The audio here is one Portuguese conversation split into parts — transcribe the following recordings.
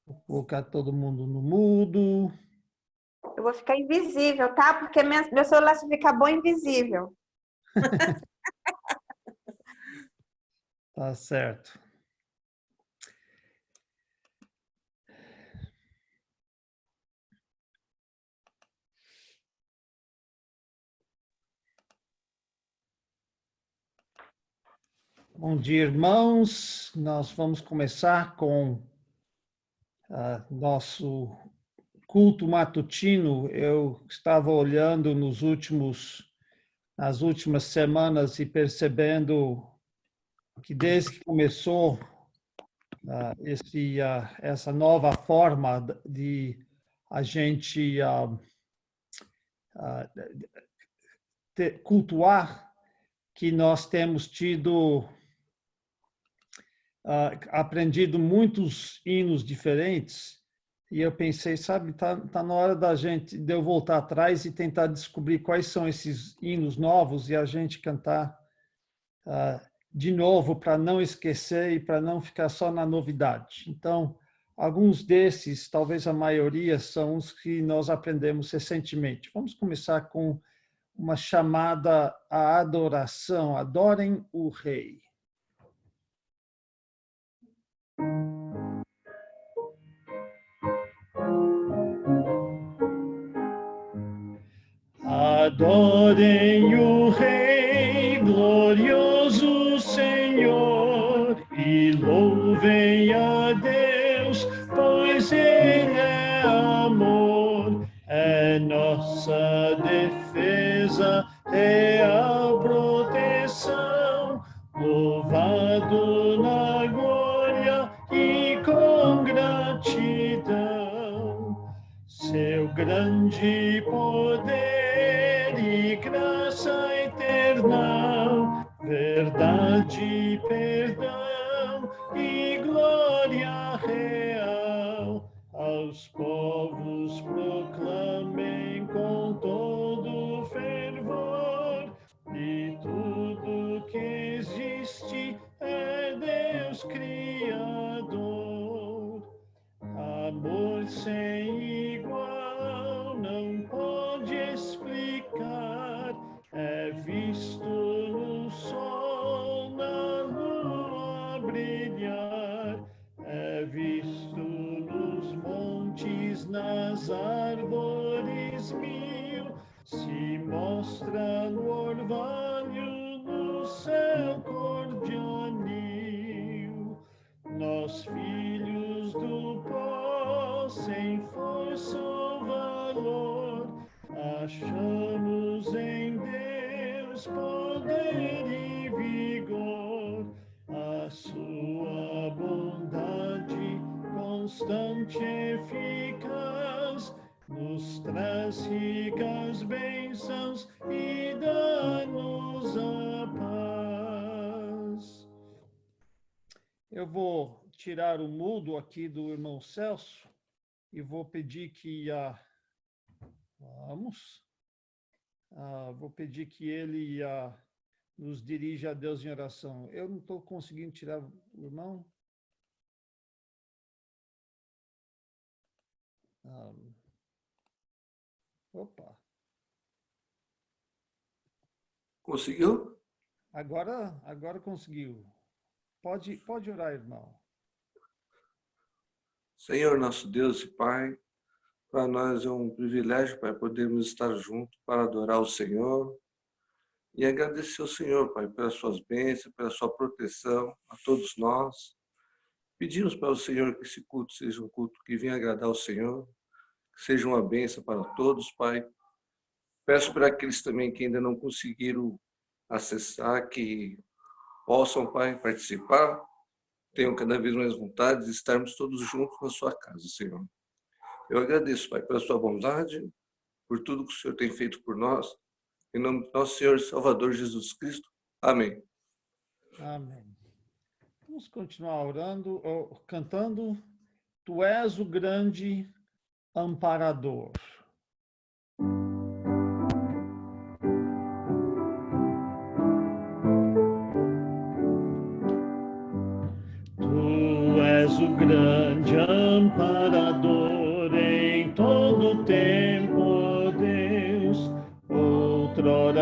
Vou colocar todo mundo no mudo. Eu vou ficar invisível, tá? Porque meu celular se ficar bom invisível. Tá certo. Bom dia, irmãos. Nós vamos começar com nosso culto matutino. Eu estava olhando nas últimas semanas e percebendo que desde que começou essa nova forma de a gente cultuar, que nós temos tido aprendido muitos hinos diferentes, e eu pensei, sabe, tá na hora de eu voltar atrás e tentar descobrir quais são esses hinos novos e a gente cantar de novo para não esquecer e para não ficar só na novidade. Então, alguns desses, talvez a maioria, são os que nós aprendemos recentemente. Vamos começar com uma chamada à adoração. Adorem o Rei. Adorem o Rei, glorioso Senhor, e louvem a Deus, pois Ele é amor, é nossa defesa, é a proteção, louvado na glória e com gratidão. Seu grande poder e graça eterna, verdade, perdão e glória real, aos povos proclamem com todo fervor, e tudo que existe é Deus Criador. Amor sem igual, não pode explicar, é visto no sol, na lua brilhar, é visto nos montes, nas árvores mil, se mostra no orvalho, no céu cor de anil. Nós, filhos do pó, sem força ou valor, achamos em Deus poder e vigor. A sua bondade constante e eficaz nos traz ricas bênçãos e dá-nos a paz. Eu vou tirar o mudo aqui do irmão Celso e vou pedir que vou pedir que ele nos dirija a Deus em oração. Eu não estou conseguindo tirar o irmão. Opa. Conseguiu? Agora conseguiu. Pode orar, irmão. Senhor, nosso Deus e Pai, para nós é um privilégio, Pai, podermos estar juntos para adorar o Senhor e agradecer ao Senhor, Pai, pelas suas bênçãos, pela sua proteção a todos nós. Pedimos para o Senhor que esse culto seja um culto que venha agradar ao Senhor, que seja uma bênção para todos, Pai. Peço para aqueles também que ainda não conseguiram acessar, que possam, Pai, participar, tenham cada vez mais vontade de estarmos todos juntos na sua casa, Senhor. Eu agradeço, Pai, pela sua bondade, por tudo que o Senhor tem feito por nós. Em nome do nosso Senhor e Salvador Jesus Cristo. Amém. Amém. Vamos continuar orando, cantando. Tu és o grande amparador. Tu és o grande amparador,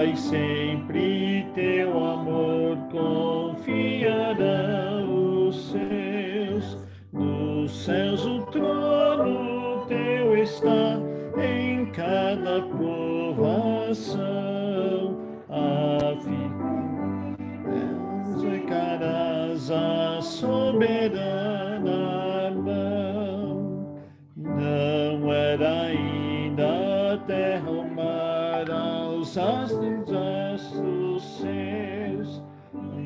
Pai, sempre teu amor confiará os seus. Dos céus o trono teu está, em cada provação. Ficarás a soberana mão. Não era ainda a terra, o mar, aos astros seus,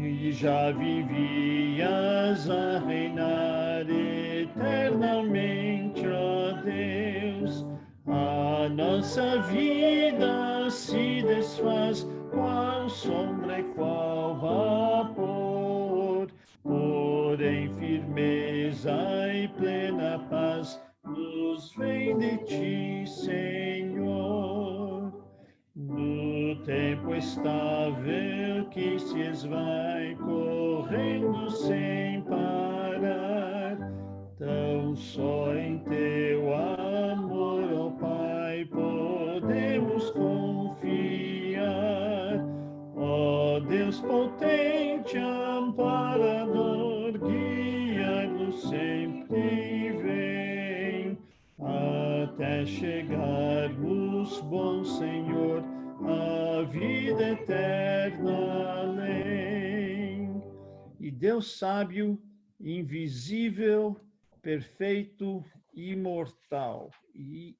e já vivias a reinar eternamente, ó Deus. A nossa vida se desfaz, qual sombra e qual vapor, porém firmeza e plena paz nos vem de ti, Senhor. No tempo estável que se esvai, correndo sem parar, tão só em teu amor, ó Pai, podemos confiar. Ó Deus potente, amparador, guia-nos sempre vem, até chegarmos, bom Senhor, à vida eterna além. E Deus sábio, invisível, perfeito, imortal. E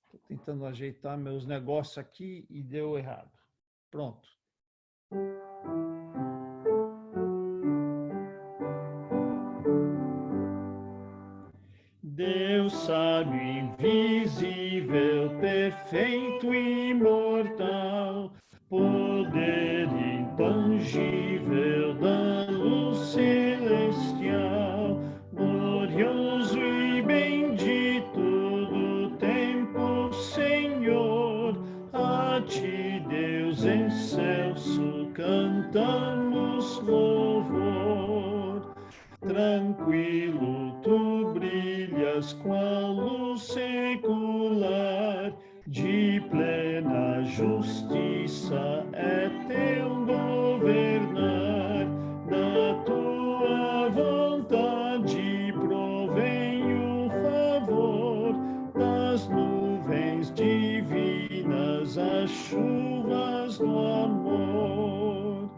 estou tentando ajeitar meus negócios aqui e deu errado. Pronto. Deus sábio, invisível, perfeito, imortal, poder intangível da luz celestial, glorioso e bendito do tempo, Senhor, a ti, Deus excelso, cantamos louvor. Tranquilo tu brilhas qual luz secular, de plena justiça é teu governar, da tua vontade provém o favor, das nuvens divinas as chuvas do amor.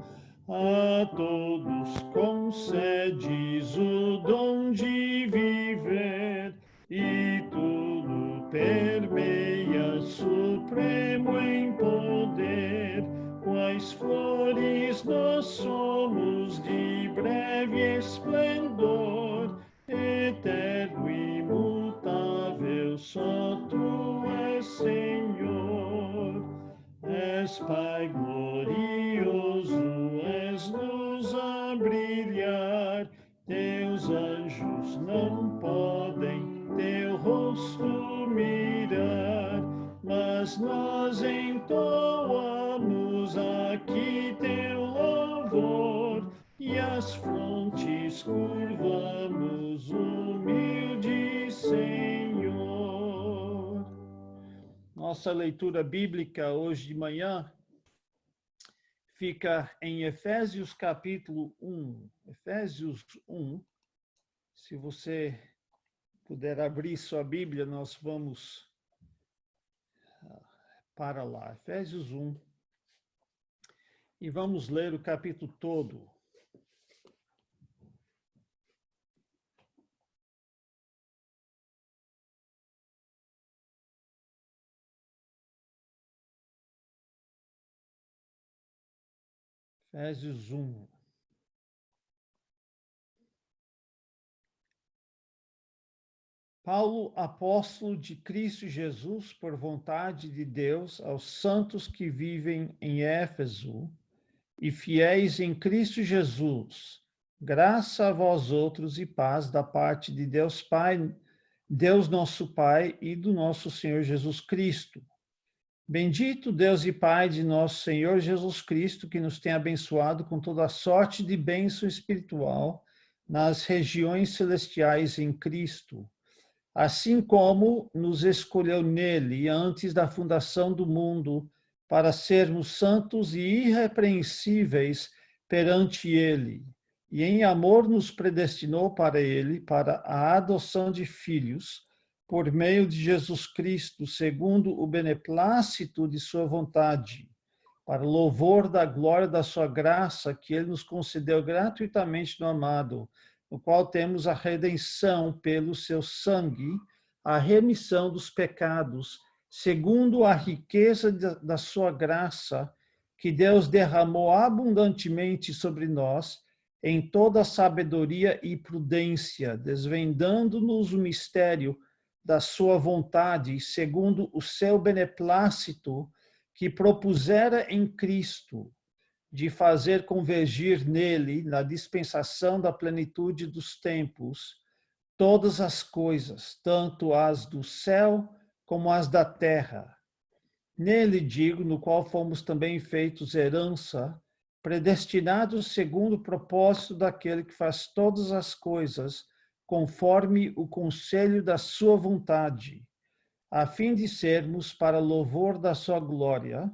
A todos concedes o dom de viver, e tudo permeia supremo em poder. Quais flores nós somos de breve esplendor, eterno e imutável, só tu és Senhor. És Pai glorioso, és luz a brilhar, teus anjos não podem teu rosto mirar, mas nós entoamos aqui teu louvor, e as frontes curvamos, humilde Senhor. Nossa leitura bíblica hoje de manhã fica em Efésios capítulo 1. Efésios 1. Se você puder abrir sua Bíblia, nós vamos para lá. Efésios 1. E vamos ler o capítulo todo. Efésios 1. Paulo, apóstolo de Cristo Jesus, por vontade de Deus, aos santos que vivem em Éfeso e fiéis em Cristo Jesus, graça a vós outros e paz da parte de Deus Pai, Deus nosso Pai e do nosso Senhor Jesus Cristo. Bendito Deus e Pai de nosso Senhor Jesus Cristo, que nos tem abençoado com toda a sorte de bênção espiritual nas regiões celestiais em Cristo, assim como nos escolheu nele antes da fundação do mundo, para sermos santos e irrepreensíveis perante ele. E em amor nos predestinou para ele, para a adoção de filhos, por meio de Jesus Cristo, segundo o beneplácito de sua vontade, para o louvor da glória da sua graça, que ele nos concedeu gratuitamente no amado, no qual temos a redenção pelo seu sangue, a remissão dos pecados, segundo a riqueza da sua graça, que Deus derramou abundantemente sobre nós, em toda sabedoria e prudência, desvendando-nos o mistério da sua vontade, segundo o seu beneplácito, que propusera em Cristo, de fazer convergir nele, na dispensação da plenitude dos tempos, todas as coisas, tanto as do céu como as da terra. Nele, digo, no qual fomos também feitos herança, predestinados segundo o propósito daquele que faz todas as coisas, conforme o conselho da sua vontade, a fim de sermos, para louvor da sua glória,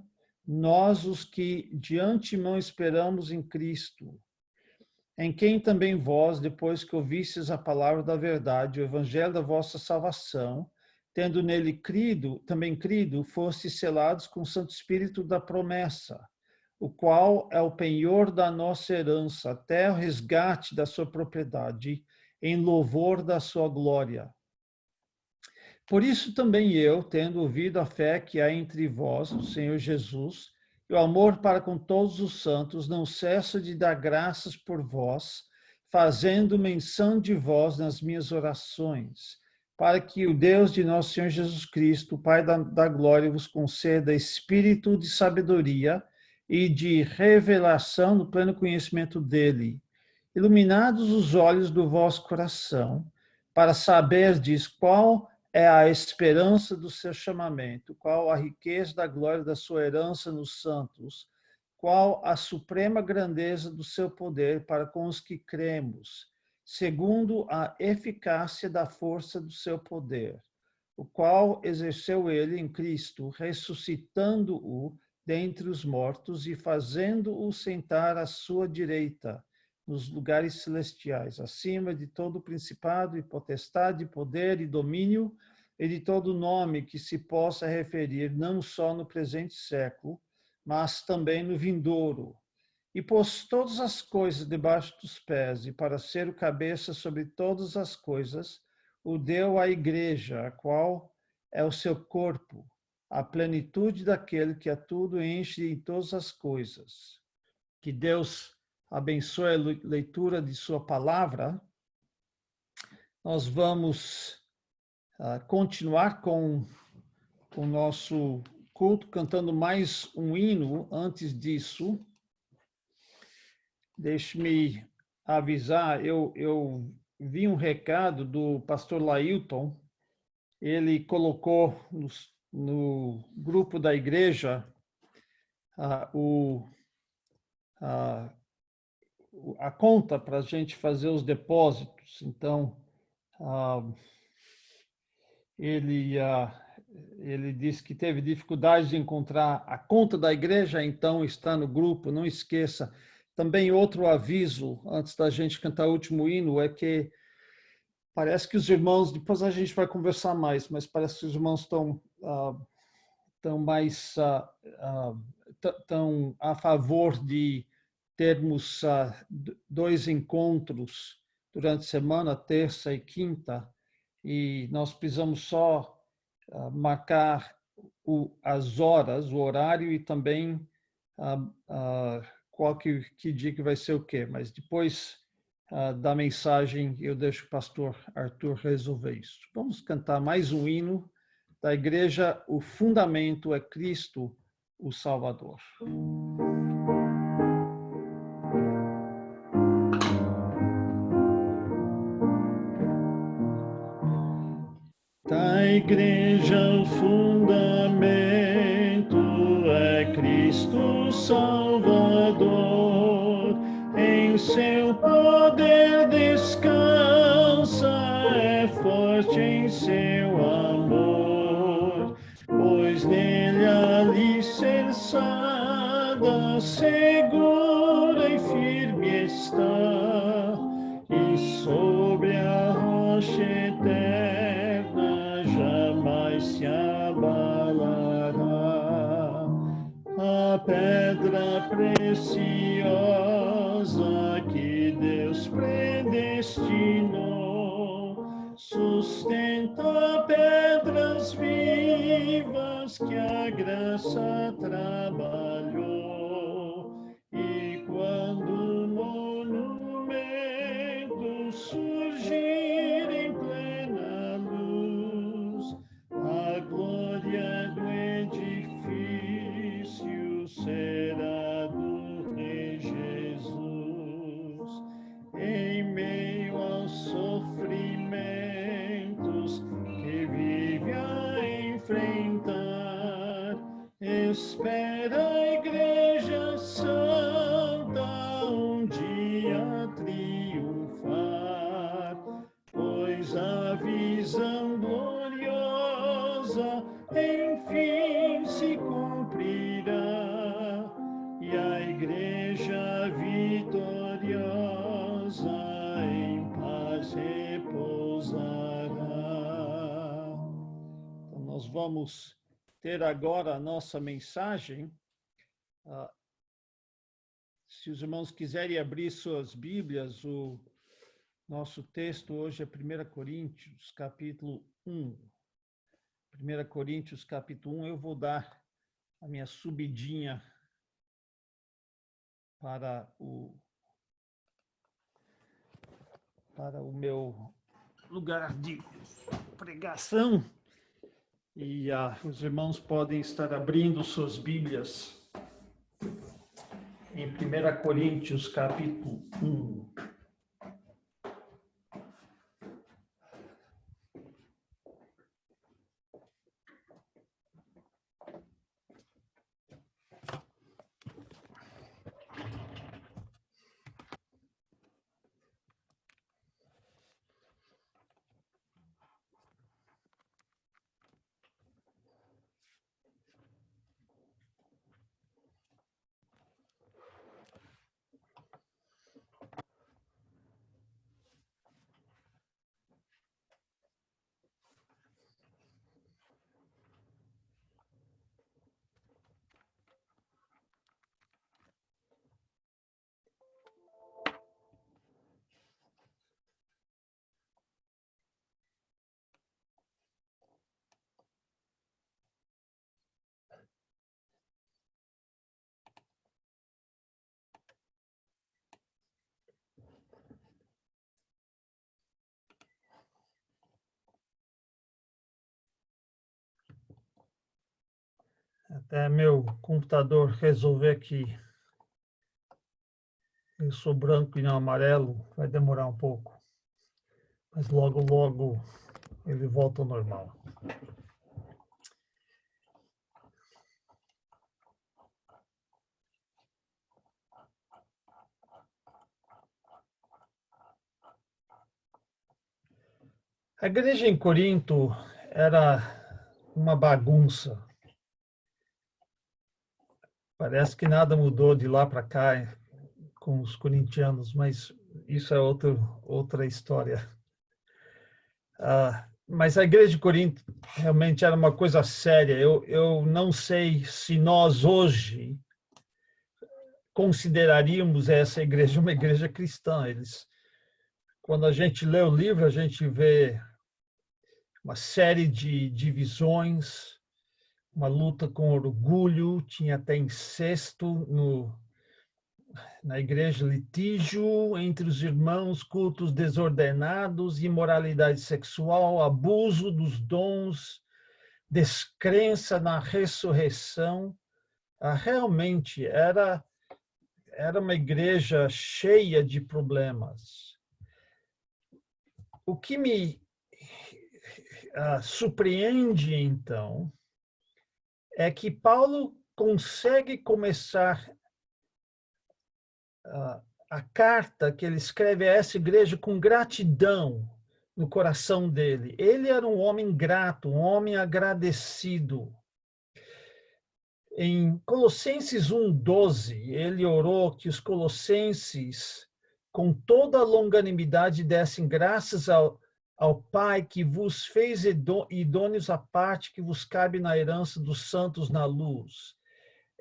nós os que de antemão esperamos em Cristo, em quem também vós, depois que ouvistes a palavra da verdade, o evangelho da vossa salvação, tendo nele também crido, fostes selados com o Santo Espírito da promessa, o qual é o penhor da nossa herança, até o resgate da sua propriedade, em louvor da sua glória. Por isso também eu, tendo ouvido a fé que há entre vós, no Senhor Jesus, e o amor para com todos os santos, não cesso de dar graças por vós, fazendo menção de vós nas minhas orações, para que o Deus de nosso Senhor Jesus Cristo, o Pai da glória, vos conceda espírito de sabedoria e de revelação no pleno conhecimento dele, iluminados os olhos do vosso coração, para saberdes qual é a esperança do seu chamamento, qual a riqueza da glória da sua herança nos santos, qual a suprema grandeza do seu poder para com os que cremos, segundo a eficácia da força do seu poder, o qual exerceu ele em Cristo, ressuscitando-o dentre os mortos e fazendo-o sentar à sua direita, nos lugares celestiais, acima de todo principado e potestade, poder e domínio, e de todo nome que se possa referir, não só no presente século, mas também no vindouro. E pôs todas as coisas debaixo dos pés, e para ser o cabeça sobre todas as coisas, o deu à igreja, a qual é o seu corpo, a plenitude daquele que a tudo enche em todas as coisas. Que Deus abençoe a leitura de sua palavra. Nós vamos continuar com o nosso culto, cantando mais um hino. Antes disso, deixe-me avisar, eu vi um recado do pastor Lailton. Ele colocou no grupo da igreja a conta para a gente fazer os depósitos. Então, ele disse que teve dificuldade de encontrar a conta da igreja, então está no grupo, não esqueça. Também outro aviso, antes da gente cantar o último hino, é que parece que os irmãos, depois a gente vai conversar mais, mas parece que os irmãos estão mais tão a favor de termos 2 encontros durante a semana, terça e quinta, e nós precisamos só marcar as horas, o horário e também qual que dia que vai ser o quê. Mas depois da mensagem eu deixo o pastor Arthur resolver isso. Vamos cantar mais um hino da igreja. O fundamento é Cristo, o Salvador. Da igreja o fundamento é Cristo Salvador, em seu poder descansa, é forte em seu amor, pois nele alicerçado segura e firme está, e sobre a rocha eterna jamais se abalará. A pedra preciosa que Deus predestinou sustenta pedras vivas que a graça trabalhou. E quando o monumento surgir em plena luz, a glória do edifício será do Rei Jesus. Em meio aos sofrimentos que vive a enfrentar, espera a Igreja Santa um dia triunfar, pois a visão gloriosa enfim se cumprirá, e a Igreja vitoriosa em paz repousará. Então, nós vamos ter agora a nossa mensagem. Se os irmãos quiserem abrir suas Bíblias, o nosso texto hoje é 1 Coríntios, capítulo 1. 1 Coríntios, capítulo 1, eu vou dar a minha subidinha para o meu lugar de pregação. E os irmãos podem estar abrindo suas Bíblias em 1 Coríntios, capítulo 1. Até meu computador resolver que eu sou branco e não amarelo, vai demorar um pouco. Mas logo, logo ele volta ao normal. A igreja em Corinto era uma bagunça. Parece que nada mudou de lá para cá com os corintianos, mas isso é outra história. Mas a igreja de Corinto realmente era uma coisa séria. Eu não sei se nós hoje consideraríamos essa igreja uma igreja cristã. Quando a gente lê o livro, a gente vê uma série de divisões, uma luta com orgulho, tinha até incesto na igreja, litígio entre os irmãos, cultos desordenados, imoralidade sexual, abuso dos dons, descrença na ressurreição. Realmente era uma igreja cheia de problemas. O que me surpreende, então, é que Paulo consegue começar a carta que ele escreve a essa igreja com gratidão no coração dele. Ele era um homem grato, um homem agradecido. Em Colossenses 1:12, ele orou que os colossenses, com toda a longanimidade, dessem graças ao Pai que vos fez idôneos à parte que vos cabe na herança dos santos na luz.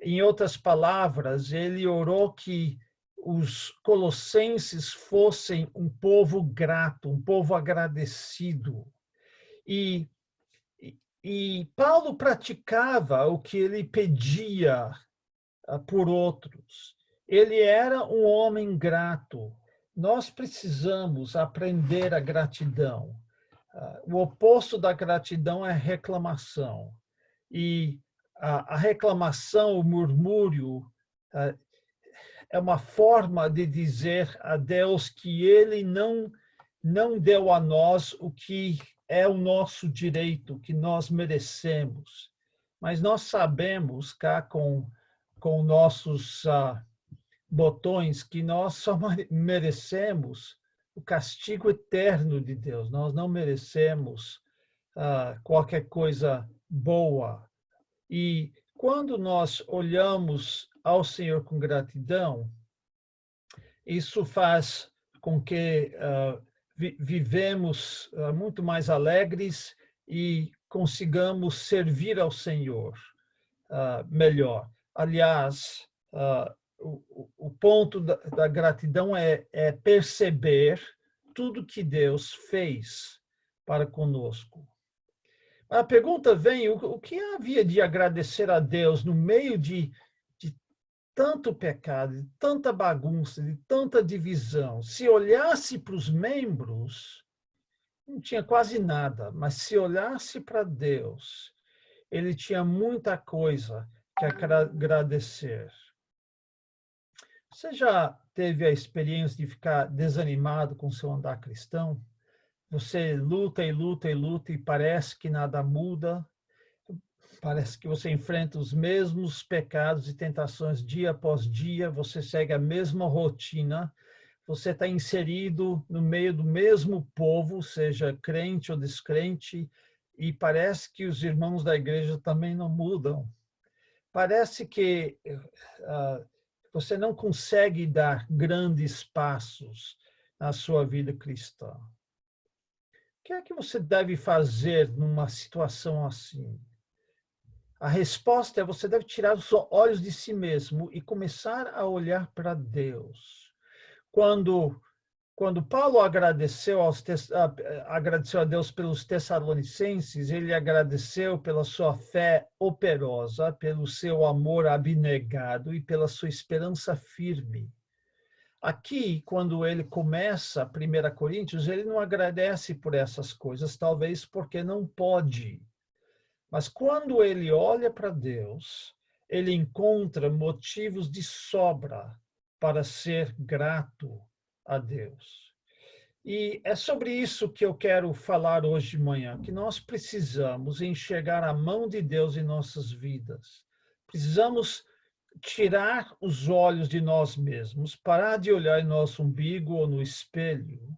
Em outras palavras, ele orou que os colossenses fossem um povo grato, um povo agradecido. E Paulo praticava o que ele pedia por outros. Ele era um homem grato. Nós precisamos aprender a gratidão. O oposto da gratidão é reclamação. E a reclamação, o murmúrio, é uma forma de dizer a Deus que ele não deu a nós o que é o nosso direito, que nós merecemos. Mas nós sabemos, cá com nossos botões, que nós só merecemos o castigo eterno de Deus. Nós não merecemos qualquer coisa boa. E quando nós olhamos ao Senhor com gratidão, isso faz com que vivemos muito mais alegres e consigamos servir ao Senhor melhor. Aliás, o ponto da gratidão é perceber tudo que Deus fez para conosco. A pergunta vem, o que havia de agradecer a Deus no meio de tanto pecado, de tanta bagunça, de tanta divisão? Se olhasse para os membros, não tinha quase nada, mas se olhasse para Deus, ele tinha muita coisa que agradecer. Você já teve a experiência de ficar desanimado com seu andar cristão? Você luta e luta e luta e parece que nada muda. Parece que você enfrenta os mesmos pecados e tentações dia após dia. Você segue a mesma rotina. Você está inserido no meio do mesmo povo, seja crente ou descrente, e parece que os irmãos da igreja também não mudam. Parece que você não consegue dar grandes passos na sua vida cristã. O que é que você deve fazer numa situação assim? A resposta é: você deve tirar os olhos de si mesmo e começar a olhar para Deus. Quando Paulo agradeceu a Deus pelos Tessalonicenses, ele agradeceu pela sua fé operosa, pelo seu amor abnegado e pela sua esperança firme. Aqui, quando ele começa 1 Coríntios, ele não agradece por essas coisas, talvez porque não pode. Mas quando ele olha para Deus, ele encontra motivos de sobra para ser grato a Deus. E é sobre isso que eu quero falar hoje de manhã, que nós precisamos enxergar a mão de Deus em nossas vidas. Precisamos tirar os olhos de nós mesmos, parar de olhar em nosso umbigo ou no espelho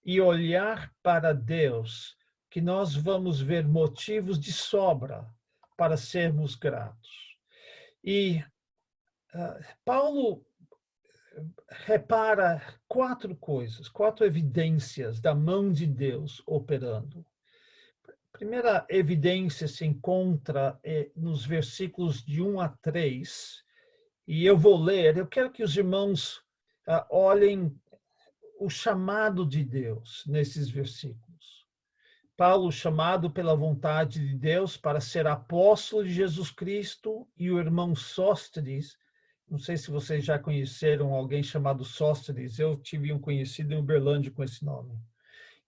e olhar para Deus, que nós vamos ver motivos de sobra para sermos gratos. E Paulo repara 4 coisas, 4 evidências da mão de Deus operando. A primeira evidência se encontra nos versículos de 1 a 3, e eu vou ler. Eu quero que os irmãos olhem o chamado de Deus nesses versículos. Paulo, chamado pela vontade de Deus para ser apóstolo de Jesus Cristo, e o irmão Sóstenes. Não sei se vocês já conheceram alguém chamado Sóstenes. Eu tive um conhecido em Uberlândia com esse nome.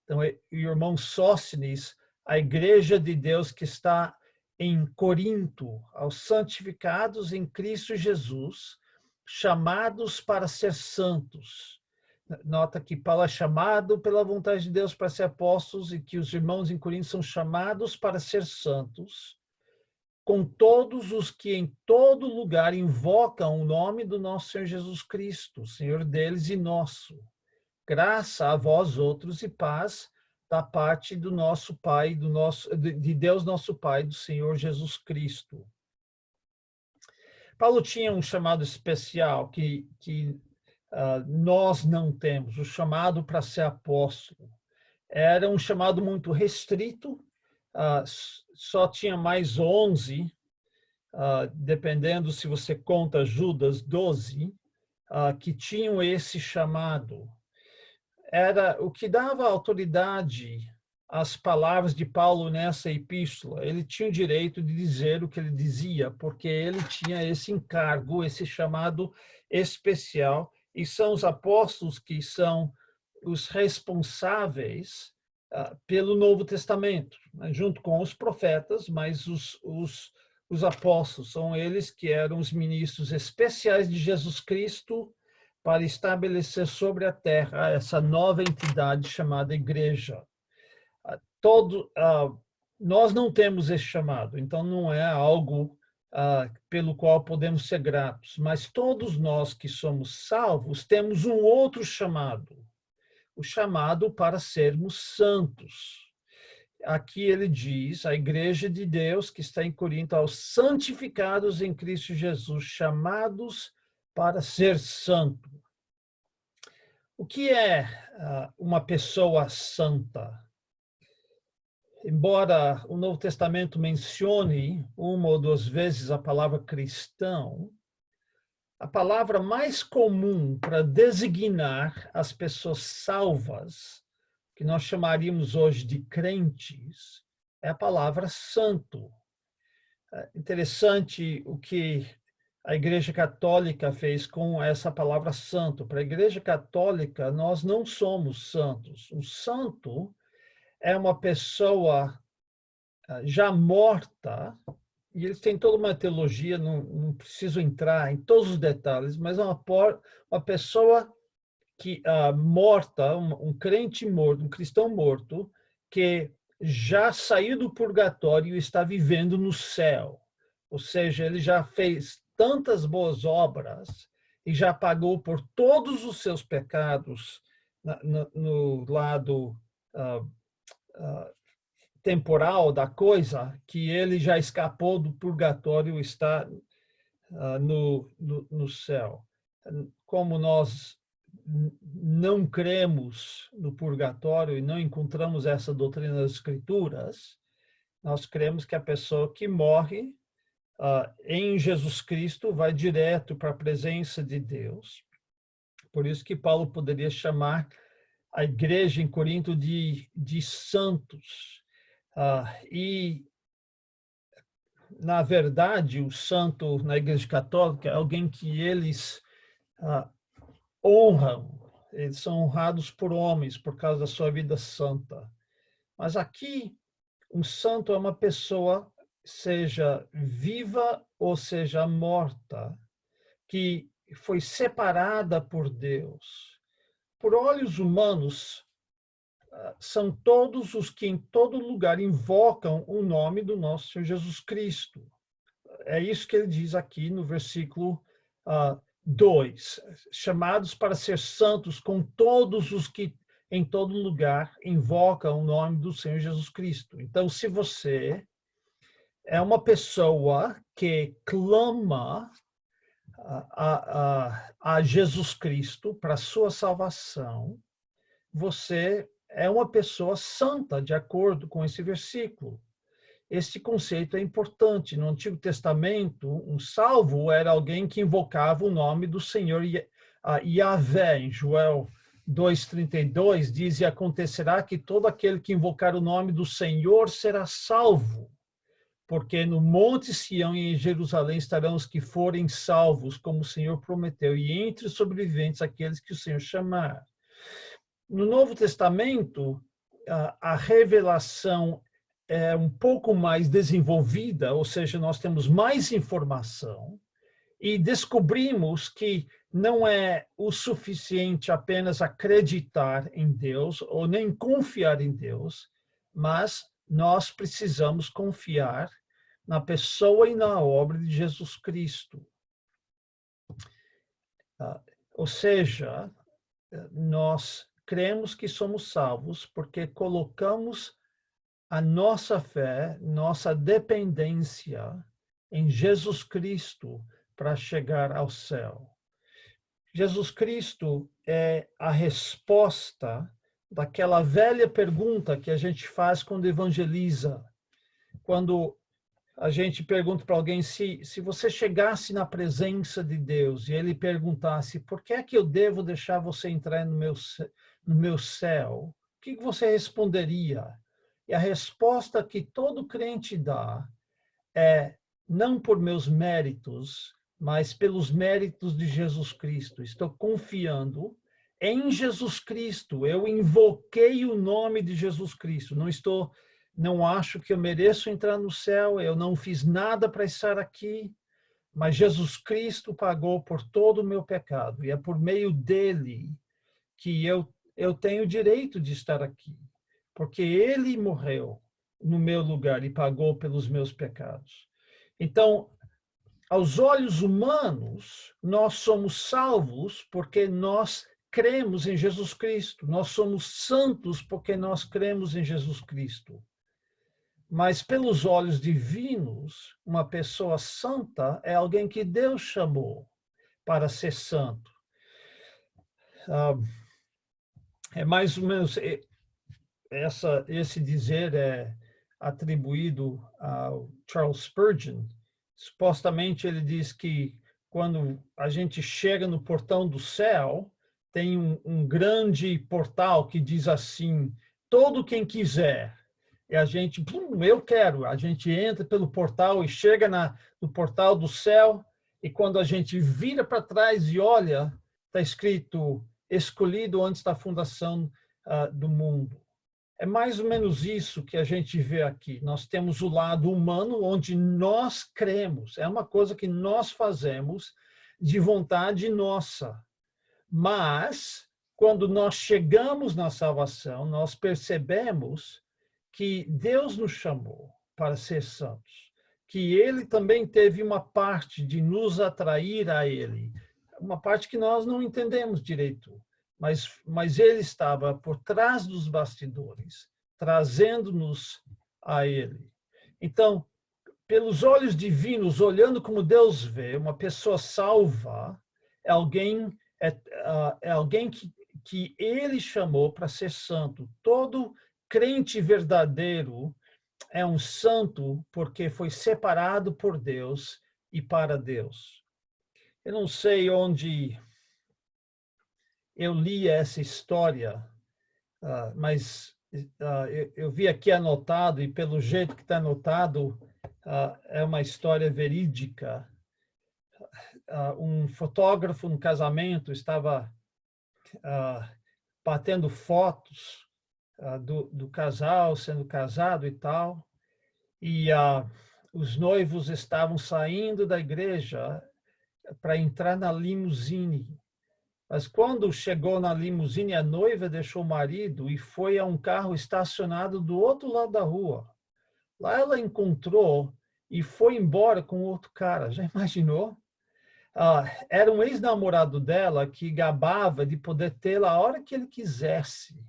Então, o irmão Sóstenes, a igreja de Deus que está em Corinto, aos santificados em Cristo Jesus, chamados para ser santos. Nota que Paulo é chamado pela vontade de Deus para ser apóstolos e que os irmãos em Corinto são chamados para ser santos, com todos os que em todo lugar invocam o nome do nosso Senhor Jesus Cristo, Senhor deles e nosso. Graça a vós outros e paz da parte do nosso Pai, de Deus nosso Pai, do Senhor Jesus Cristo. Paulo tinha um chamado especial que nós não temos, o chamado para ser apóstolo. Era um chamado muito restrito, só tinha mais 11, dependendo se você conta Judas, 12, que tinham esse chamado. Era o que dava autoridade às palavras de Paulo nessa epístola. Ele tinha o direito de dizer o que ele dizia, porque ele tinha esse encargo, esse chamado especial, e são os apóstolos que são os responsáveis pelo Novo Testamento, né, junto com os profetas, mas os apóstolos são eles que eram os ministros especiais de Jesus Cristo para estabelecer sobre a terra essa nova entidade chamada igreja. Nós não temos esse chamado, então não é algo pelo qual podemos ser gratos, mas todos nós que somos salvos temos um outro chamado, o chamado para sermos santos. Aqui ele diz, a igreja de Deus que está em Corinto, aos santificados em Cristo Jesus, chamados para ser santo. O que é uma pessoa santa? Embora o Novo Testamento mencione uma ou duas vezes a palavra cristão, a palavra mais comum para designar as pessoas salvas, que nós chamaríamos hoje de crentes, é a palavra santo. É interessante o que a Igreja Católica fez com essa palavra santo. Para a Igreja Católica, nós não somos santos. O santo é uma pessoa já morta, e eles têm toda uma teologia, não preciso entrar em todos os detalhes, mas é uma pessoa que morta, um crente morto, um cristão morto, que já saiu do purgatório e está vivendo no céu. Ou seja, ele já fez tantas boas obras e já pagou por todos os seus pecados no lado temporal da coisa, que ele já escapou do purgatório e está no céu. Como nós não cremos no purgatório e não encontramos essa doutrina das Escrituras, nós cremos que a pessoa que morre em Jesus Cristo vai direto para a presença de Deus. Por isso que Paulo poderia chamar a igreja em Corinto de santos. E, na verdade, o santo na Igreja Católica é alguém que eles honram. Eles são honrados por homens por causa da sua vida santa. Mas aqui, um santo é uma pessoa, seja viva ou seja morta, que foi separada por Deus. Por olhos humanos, são todos os que em todo lugar invocam o nome do nosso Senhor Jesus Cristo. É isso que ele diz aqui no versículo 2. Chamados para ser santos com todos os que em todo lugar invocam o nome do Senhor Jesus Cristo. Então, se você é uma pessoa que clama a Jesus Cristo para sua salvação, você é uma pessoa santa, de acordo com esse versículo. Este conceito é importante. No Antigo Testamento, um salvo era alguém que invocava o nome do Senhor Yahvé. Em Joel 2,32 diz, e acontecerá que todo aquele que invocar o nome do Senhor será salvo, porque no monte Sião e em Jerusalém estarão os que forem salvos, como o Senhor prometeu, e entre os sobreviventes aqueles que o Senhor chamar. No Novo Testamento, a revelação é um pouco mais desenvolvida, ou seja, nós temos mais informação e descobrimos que não é o suficiente apenas acreditar em Deus ou nem confiar em Deus, mas nós precisamos confiar na pessoa e na obra de Jesus Cristo. Ou seja, nós cremos que somos salvos porque colocamos a nossa fé, nossa dependência em Jesus Cristo para chegar ao céu. Jesus Cristo é a resposta daquela velha pergunta que a gente faz quando evangeliza. Quando a gente pergunta para alguém se você chegasse na presença de Deus e ele perguntasse por que é que eu devo deixar você entrar no meu céu, o que você responderia? E a resposta que todo crente dá é não por meus méritos, mas pelos méritos de Jesus Cristo. Estou confiando em Jesus Cristo. Eu invoquei o nome de Jesus Cristo. Não acho que eu mereço entrar no céu. Eu não fiz nada para estar aqui. Mas Jesus Cristo pagou por todo o meu pecado. E é por meio dele que eu tenho o direito de estar aqui. Porque ele morreu no meu lugar e pagou pelos meus pecados. Então, aos olhos humanos, nós somos salvos porque nós cremos em Jesus Cristo. Nós somos santos porque nós cremos em Jesus Cristo. Mas pelos olhos divinos, uma pessoa santa é alguém que Deus chamou para ser santo. É mais ou menos esse dizer é atribuído ao Charles Spurgeon. Supostamente ele diz que quando a gente chega no portão do céu, tem um grande portal que diz assim, todo quem quiser. E a gente, eu quero. A gente entra pelo portal e chega no portal do céu, e quando a gente vira para trás e olha, está escrito, escolhido antes da fundação do mundo. É mais ou menos isso que a gente vê aqui. Nós temos o lado humano, onde nós cremos. É uma coisa que nós fazemos de vontade nossa. Mas, quando nós chegamos na salvação, nós percebemos que Deus nos chamou para ser santos. Que ele também teve uma parte de nos atrair a ele. Uma parte que nós não entendemos direito. Mas ele estava por trás dos bastidores, trazendo-nos a ele. Então, pelos olhos divinos, olhando como Deus vê, uma pessoa salva é alguém que ele chamou para ser santo. Todo crente verdadeiro é um santo porque foi separado por Deus e para Deus. Eu não sei onde eu li essa história, mas eu vi aqui anotado, e pelo jeito que está anotado, é uma história verídica. Um fotógrafo no casamento estava batendo fotos do casal sendo casado e tal, e os noivos estavam saindo da igreja para entrar na limusine. Mas quando chegou na limusine, a noiva deixou o marido e foi a um carro estacionado do outro lado da rua. Lá ela encontrou e foi embora com outro cara. Já imaginou? Era um ex-namorado dela que gabava de poder tê-la a hora que ele quisesse.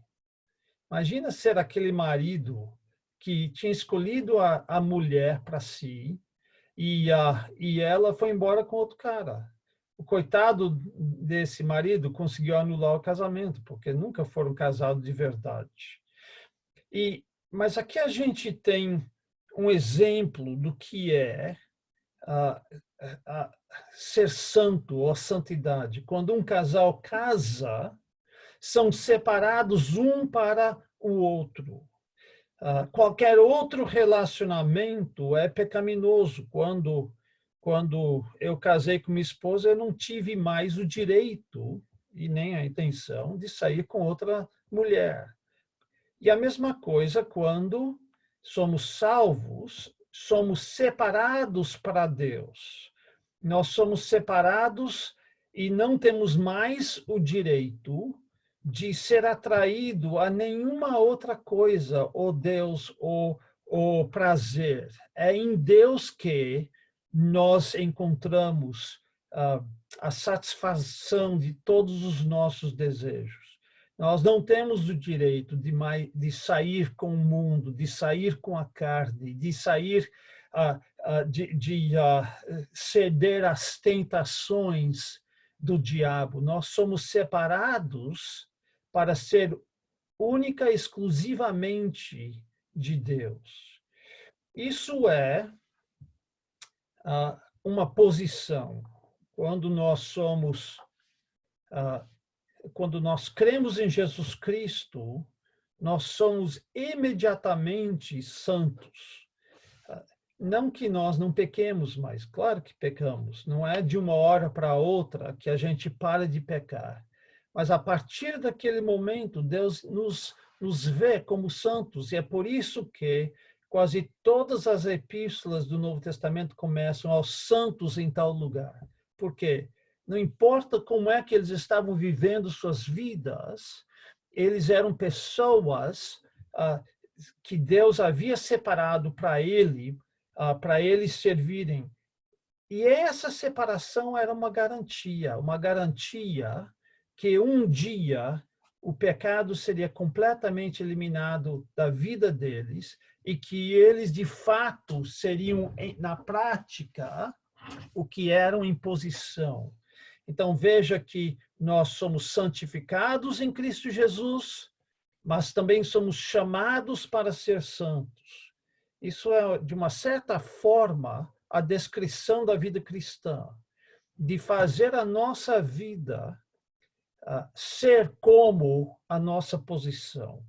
Imagina ser aquele marido que tinha escolhido a mulher para si e ela foi embora com outro cara. O coitado desse marido conseguiu anular o casamento, porque nunca foram casados de verdade. Mas aqui a gente tem um exemplo do que é ser santo ou santidade. Quando um casal casa, são separados um para o outro. Qualquer outro relacionamento é pecaminoso. Quando eu casei com minha esposa, eu não tive mais o direito e nem a intenção de sair com outra mulher. E a mesma coisa quando somos salvos, somos separados para Deus. Nós somos separados e não temos mais o direito de ser atraído a nenhuma outra coisa, ou Deus, ou prazer. É em Deus que nós encontramos a satisfação de todos os nossos desejos. Nós não temos o direito de sair com o mundo, de sair com a carne, de sair ceder às tentações do diabo. Nós somos separados para ser única e exclusivamente de Deus. Isso é uma posição. Quando nós cremos em Jesus Cristo, nós somos imediatamente santos. Não que nós não pequemos mais, claro que pecamos. Não é de uma hora para outra que a gente para de pecar. Mas a partir daquele momento, Deus nos vê como santos. E é por isso que quase todas as epístolas do Novo Testamento começam aos santos em tal lugar. Por quê? Não importa como é que eles estavam vivendo suas vidas, eles eram pessoas que Deus havia separado para eles servirem. E essa separação era uma garantia que um dia o pecado seria completamente eliminado da vida deles e que eles, de fato, seriam, na prática, o que eram em posição. Então, veja que nós somos santificados em Cristo Jesus, mas também somos chamados para ser santos. Isso é, de uma certa forma, a descrição da vida cristã, de fazer a nossa vida ser como a nossa posição.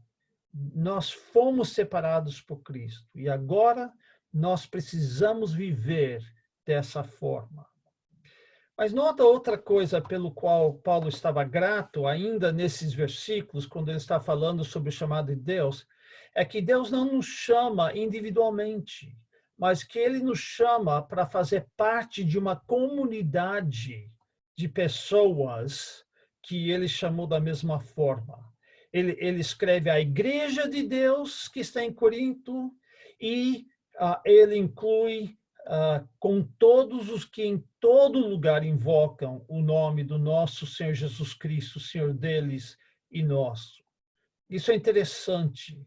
Nós fomos separados por Cristo e agora nós precisamos viver dessa forma. Mas nota outra coisa pelo qual Paulo estava grato ainda nesses versículos, quando ele está falando sobre o chamado de Deus, é que Deus não nos chama individualmente, mas que ele nos chama para fazer parte de uma comunidade de pessoas que ele chamou da mesma forma. Ele escreve a igreja de Deus que está em Corinto e ele inclui com todos os que em todo lugar invocam o nome do nosso Senhor Jesus Cristo, Senhor deles e nosso. Isso é interessante.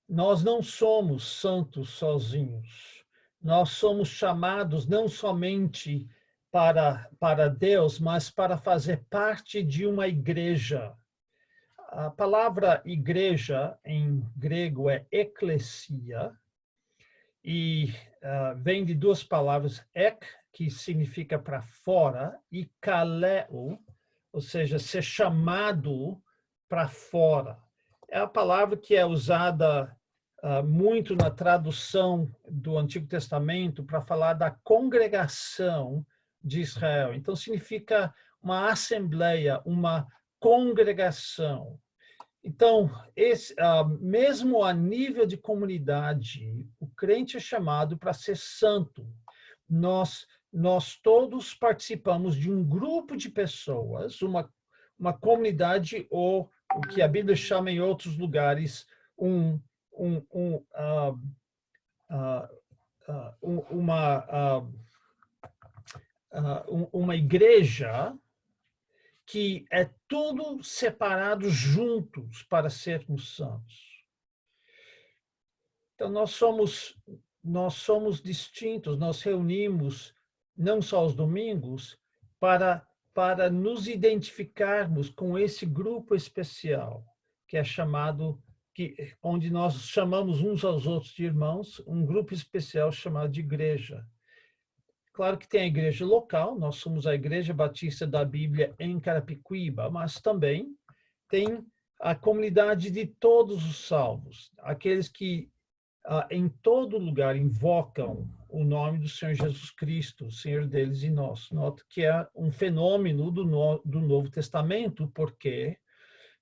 Nós não somos santos sozinhos. Nós somos chamados não somente para Deus, mas para fazer parte de uma igreja. A palavra igreja em grego é eklesia, e vem de duas palavras, ek, que significa para fora, e kaleo, ou seja, ser chamado para fora. É a palavra que é usada muito na tradução do Antigo Testamento para falar da congregação de Israel. Então, significa uma assembleia, uma congregação. Então, mesmo a nível de comunidade, o crente é chamado para ser santo. Nós todos participamos de um grupo de pessoas, uma comunidade, ou o que a Bíblia chama em outros lugares, uma igreja que é tudo separado juntos para sermos santos. Então, nós somos distintos, nós reunimos não só aos domingos para nos identificarmos com esse grupo especial, que é chamado, onde nós chamamos uns aos outros de irmãos, um grupo especial chamado de igreja. Claro que tem a igreja local, nós somos a Igreja Batista da Bíblia em Carapicuíba, mas também tem a comunidade de todos os salvos, aqueles que em todo lugar invocam o nome do Senhor Jesus Cristo, o Senhor deles e nosso. Nota que é um fenômeno do Novo Testamento, porque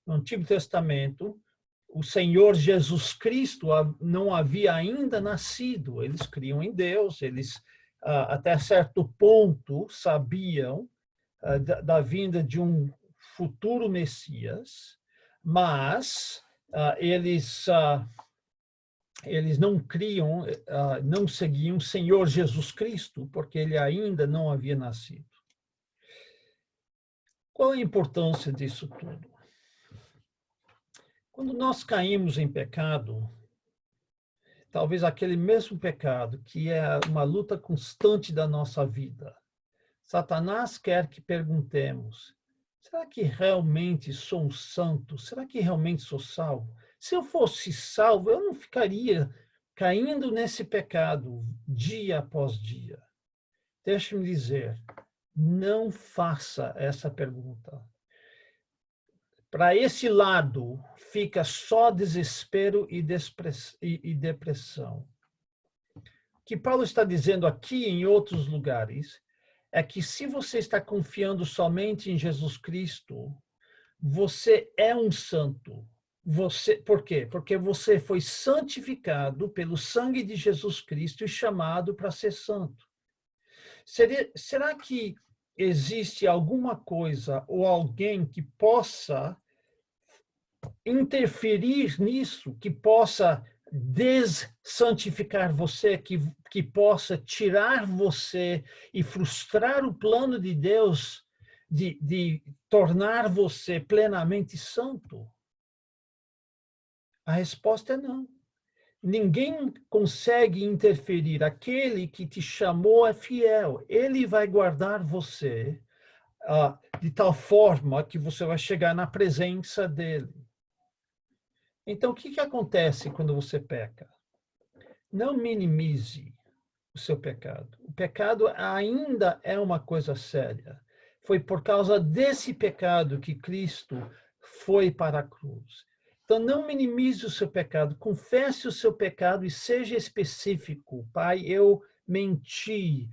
no Antigo Testamento o Senhor Jesus Cristo não havia ainda nascido. Eles criam em Deus, eles até certo ponto sabiam da vinda de um futuro Messias, mas eles não criam, não seguiam o Senhor Jesus Cristo, porque ele ainda não havia nascido. Qual a importância disso tudo? Quando nós caímos em pecado, talvez aquele mesmo pecado, que é uma luta constante da nossa vida. Satanás quer que perguntemos, será que realmente sou um santo? Será que realmente sou salvo? Se eu fosse salvo, eu não ficaria caindo nesse pecado dia após dia. Deixe-me dizer, não faça essa pergunta. Para esse lado, fica só desespero e depressão. O que Paulo está dizendo aqui e em outros lugares é que se você está confiando somente em Jesus Cristo, você é um santo. Por quê? Porque você foi santificado pelo sangue de Jesus Cristo e chamado para ser santo. Será que existe alguma coisa ou alguém que possa interferir nisso, que possa dessantificar você, que possa tirar você e frustrar o plano de Deus de tornar você plenamente santo? A resposta é não. Ninguém consegue interferir. Aquele que te chamou é fiel. Ele vai guardar você de tal forma que você vai chegar na presença dele. Então, o que acontece quando você peca? Não minimize o seu pecado. O pecado ainda é uma coisa séria. Foi por causa desse pecado que Cristo foi para a cruz. Então, não minimize o seu pecado. Confesse o seu pecado e seja específico. Pai, eu menti.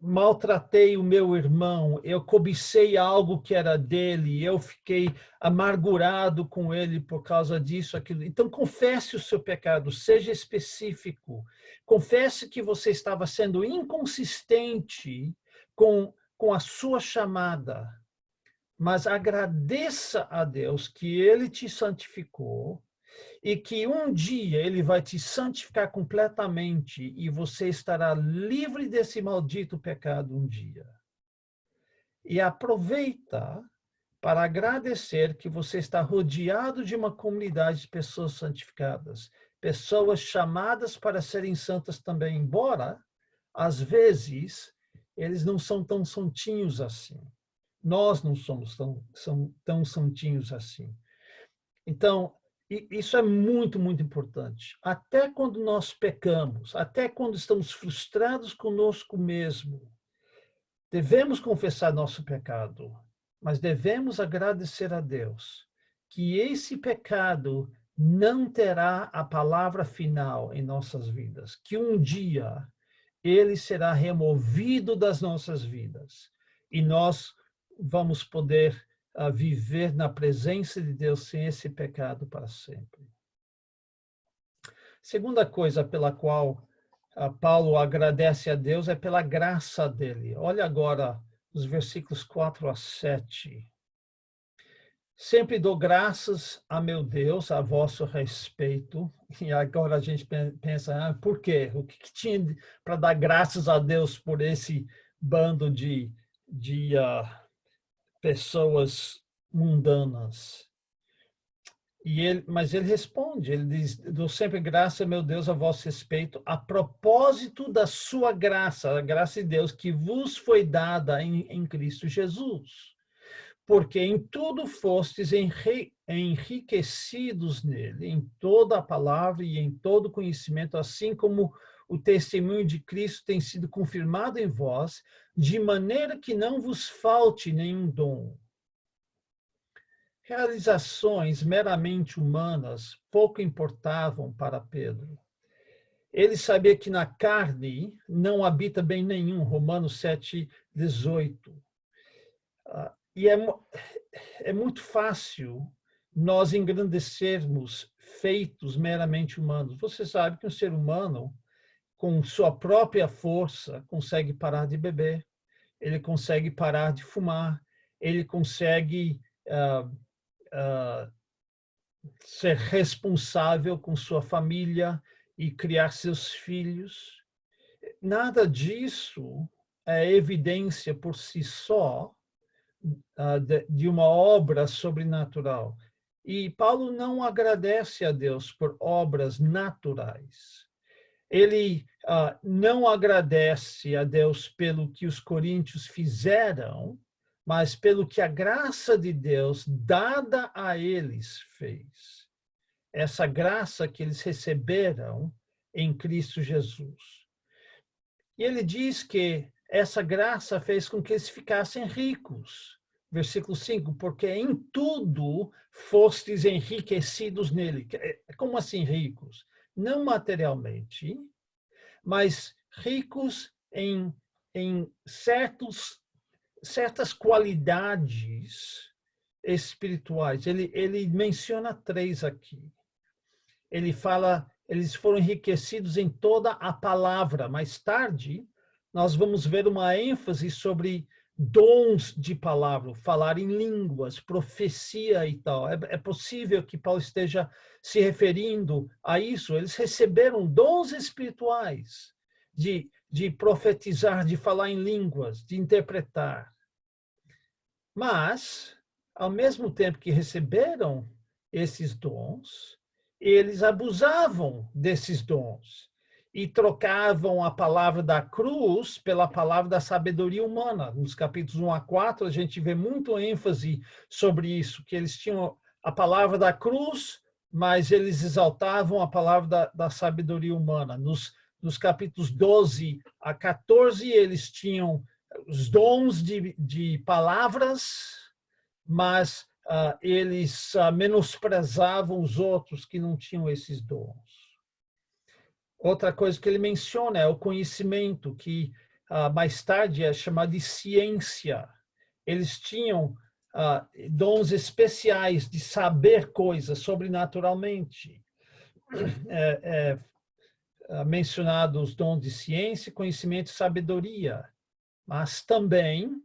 Maltratei o meu irmão, eu cobicei algo que era dele, eu fiquei amargurado com ele por causa disso, aquilo. Então, confesse o seu pecado, seja específico. Confesse que você estava sendo inconsistente com a sua chamada, mas agradeça a Deus que ele te santificou e que um dia ele vai te santificar completamente e você estará livre desse maldito pecado um dia. E aproveita para agradecer que você está rodeado de uma comunidade de pessoas santificadas, pessoas chamadas para serem santas também, embora, às vezes, eles não são tão santinhos assim. Nós não somos tão santinhos assim. Então, isso é muito, muito importante. Até quando nós pecamos, até quando estamos frustrados conosco mesmo, devemos confessar nosso pecado, mas devemos agradecer a Deus que esse pecado não terá a palavra final em nossas vidas, que um dia ele será removido das nossas vidas e nós vamos poder a viver na presença de Deus sem esse pecado para sempre. Segunda coisa pela qual Paulo agradece a Deus é pela graça dele. Olha agora os versículos 4 a 7. Sempre dou graças a meu Deus a vosso respeito. E agora a gente pensa, por quê? O que tinha para dar graças a Deus por esse bando de pessoas mundanas? Mas ele responde, ele diz, dou sempre graça, meu Deus, a vosso respeito, a propósito da sua graça, a graça de Deus que vos foi dada em Cristo Jesus. Porque em tudo fostes enriquecidos nele, em toda a palavra e em todo conhecimento, assim como o testemunho de Cristo tem sido confirmado em vós, de maneira que não vos falte nenhum dom. Realizações meramente humanas pouco importavam para Pedro. Ele sabia que na carne não habita bem nenhum, Romanos 7:18. E é muito fácil nós engrandecermos feitos meramente humanos. Você sabe que um ser humano, com sua própria força, consegue parar de beber, ele consegue parar de fumar, ele consegue ser responsável com sua família e criar seus filhos. Nada disso é evidência por si só de uma obra sobrenatural. E Paulo não agradece a Deus por obras naturais. Ele não agradece a Deus pelo que os coríntios fizeram, mas pelo que a graça de Deus dada a eles fez. Essa graça que eles receberam em Cristo Jesus. E ele diz que essa graça fez com que eles ficassem ricos. Versículo 5, porque em tudo fostes enriquecidos nele. Como assim ricos? Não materialmente, mas ricos em certas qualidades espirituais. Ele menciona 3 aqui. Ele fala, eles foram enriquecidos em toda a palavra. Mais tarde, nós vamos ver uma ênfase sobre dons de palavra, falar em línguas, profecia e tal. É possível que Paulo esteja se referindo a isso. Eles receberam dons espirituais de profetizar, de falar em línguas, de interpretar. Mas, ao mesmo tempo que receberam esses dons, eles abusavam desses dons e trocavam a palavra da cruz pela palavra da sabedoria humana. Nos capítulos 1 a 4, a gente vê muito ênfase sobre isso, que eles tinham a palavra da cruz, mas eles exaltavam a palavra da sabedoria humana. Nos capítulos 12 a 14, eles tinham os dons de palavras, mas eles menosprezavam os outros que não tinham esses dons. Outra coisa que ele menciona é o conhecimento, que mais tarde é chamado de ciência. Eles tinham dons especiais de saber coisas sobrenaturalmente. Mencionado os dons de ciência, conhecimento e sabedoria. Mas também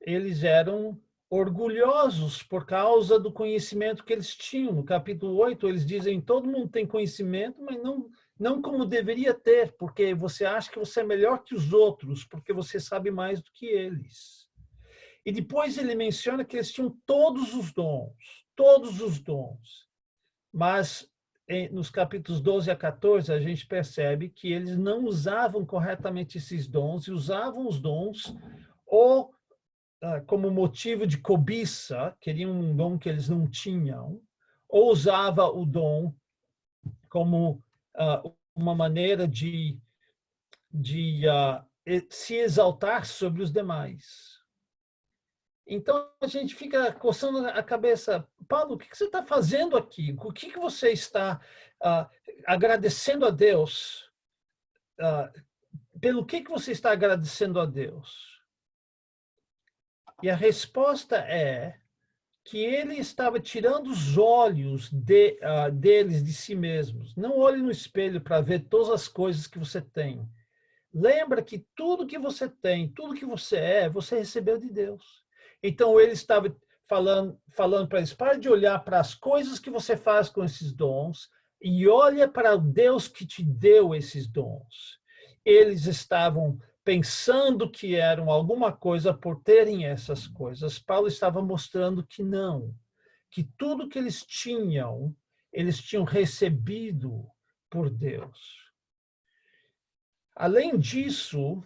eles eram orgulhosos por causa do conhecimento que eles tinham. No capítulo 8, eles dizem, todo mundo tem conhecimento, mas não como deveria ter, porque você acha que você é melhor que os outros, porque você sabe mais do que eles. E depois ele menciona que eles tinham todos os dons. Mas nos capítulos 12 a 14, a gente percebe que eles não usavam corretamente esses dons, e usavam os dons ou como motivo de cobiça, queriam um dom que eles não tinham, ou usava o dom como uma maneira de se exaltar sobre os demais. Então, a gente fica coçando a cabeça. Paulo, o que você está fazendo aqui? O que você está agradecendo a Deus? Pelo que você está agradecendo a Deus? E a resposta é que ele estava tirando os olhos deles de si mesmos. Não olhe no espelho para ver todas as coisas que você tem. Lembra que tudo que você tem, tudo que você recebeu de Deus. Então, ele estava falando para eles, para de olhar para as coisas que você faz com esses dons e olha para o Deus que te deu esses dons. Eles estavam pensando que eram alguma coisa por terem essas coisas. Paulo estava mostrando que não, que tudo que eles tinham recebido por Deus. Além disso,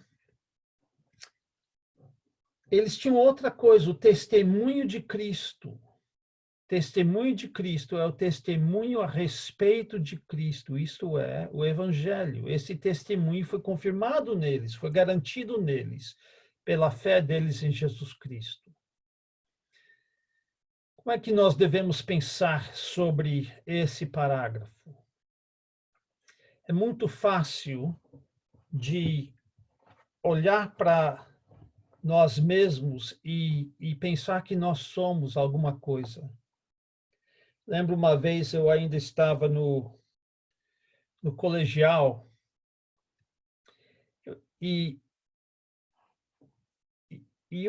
eles tinham outra coisa, o testemunho de Cristo. Testemunho de Cristo é o testemunho a respeito de Cristo, isto é, o Evangelho. Esse testemunho foi confirmado neles, foi garantido neles, pela fé deles em Jesus Cristo. Como é que nós devemos pensar sobre esse parágrafo? É muito fácil de olhar para nós mesmos e pensar que nós somos alguma coisa. Lembro uma vez, eu ainda estava no colegial e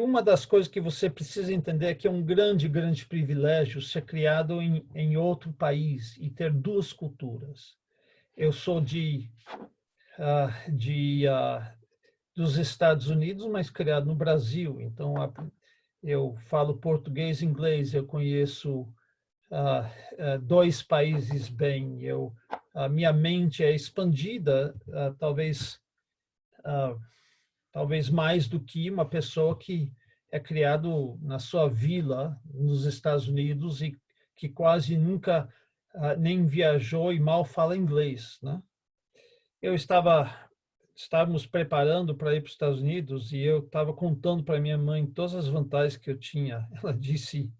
uma das coisas que você precisa entender é que é um grande, grande privilégio ser criado em outro país e ter duas culturas. Eu sou dos Estados Unidos, mas criado no Brasil. Então, eu falo português e inglês, eu conheço 2 países bem. A minha mente é expandida, talvez mais do que uma pessoa que é criado na sua vila nos Estados Unidos e que quase nunca nem viajou e mal fala inglês, né? Estávamos preparando para ir para os Estados Unidos e eu estava contando para minha mãe todas as vantagens que eu tinha. Ela disse,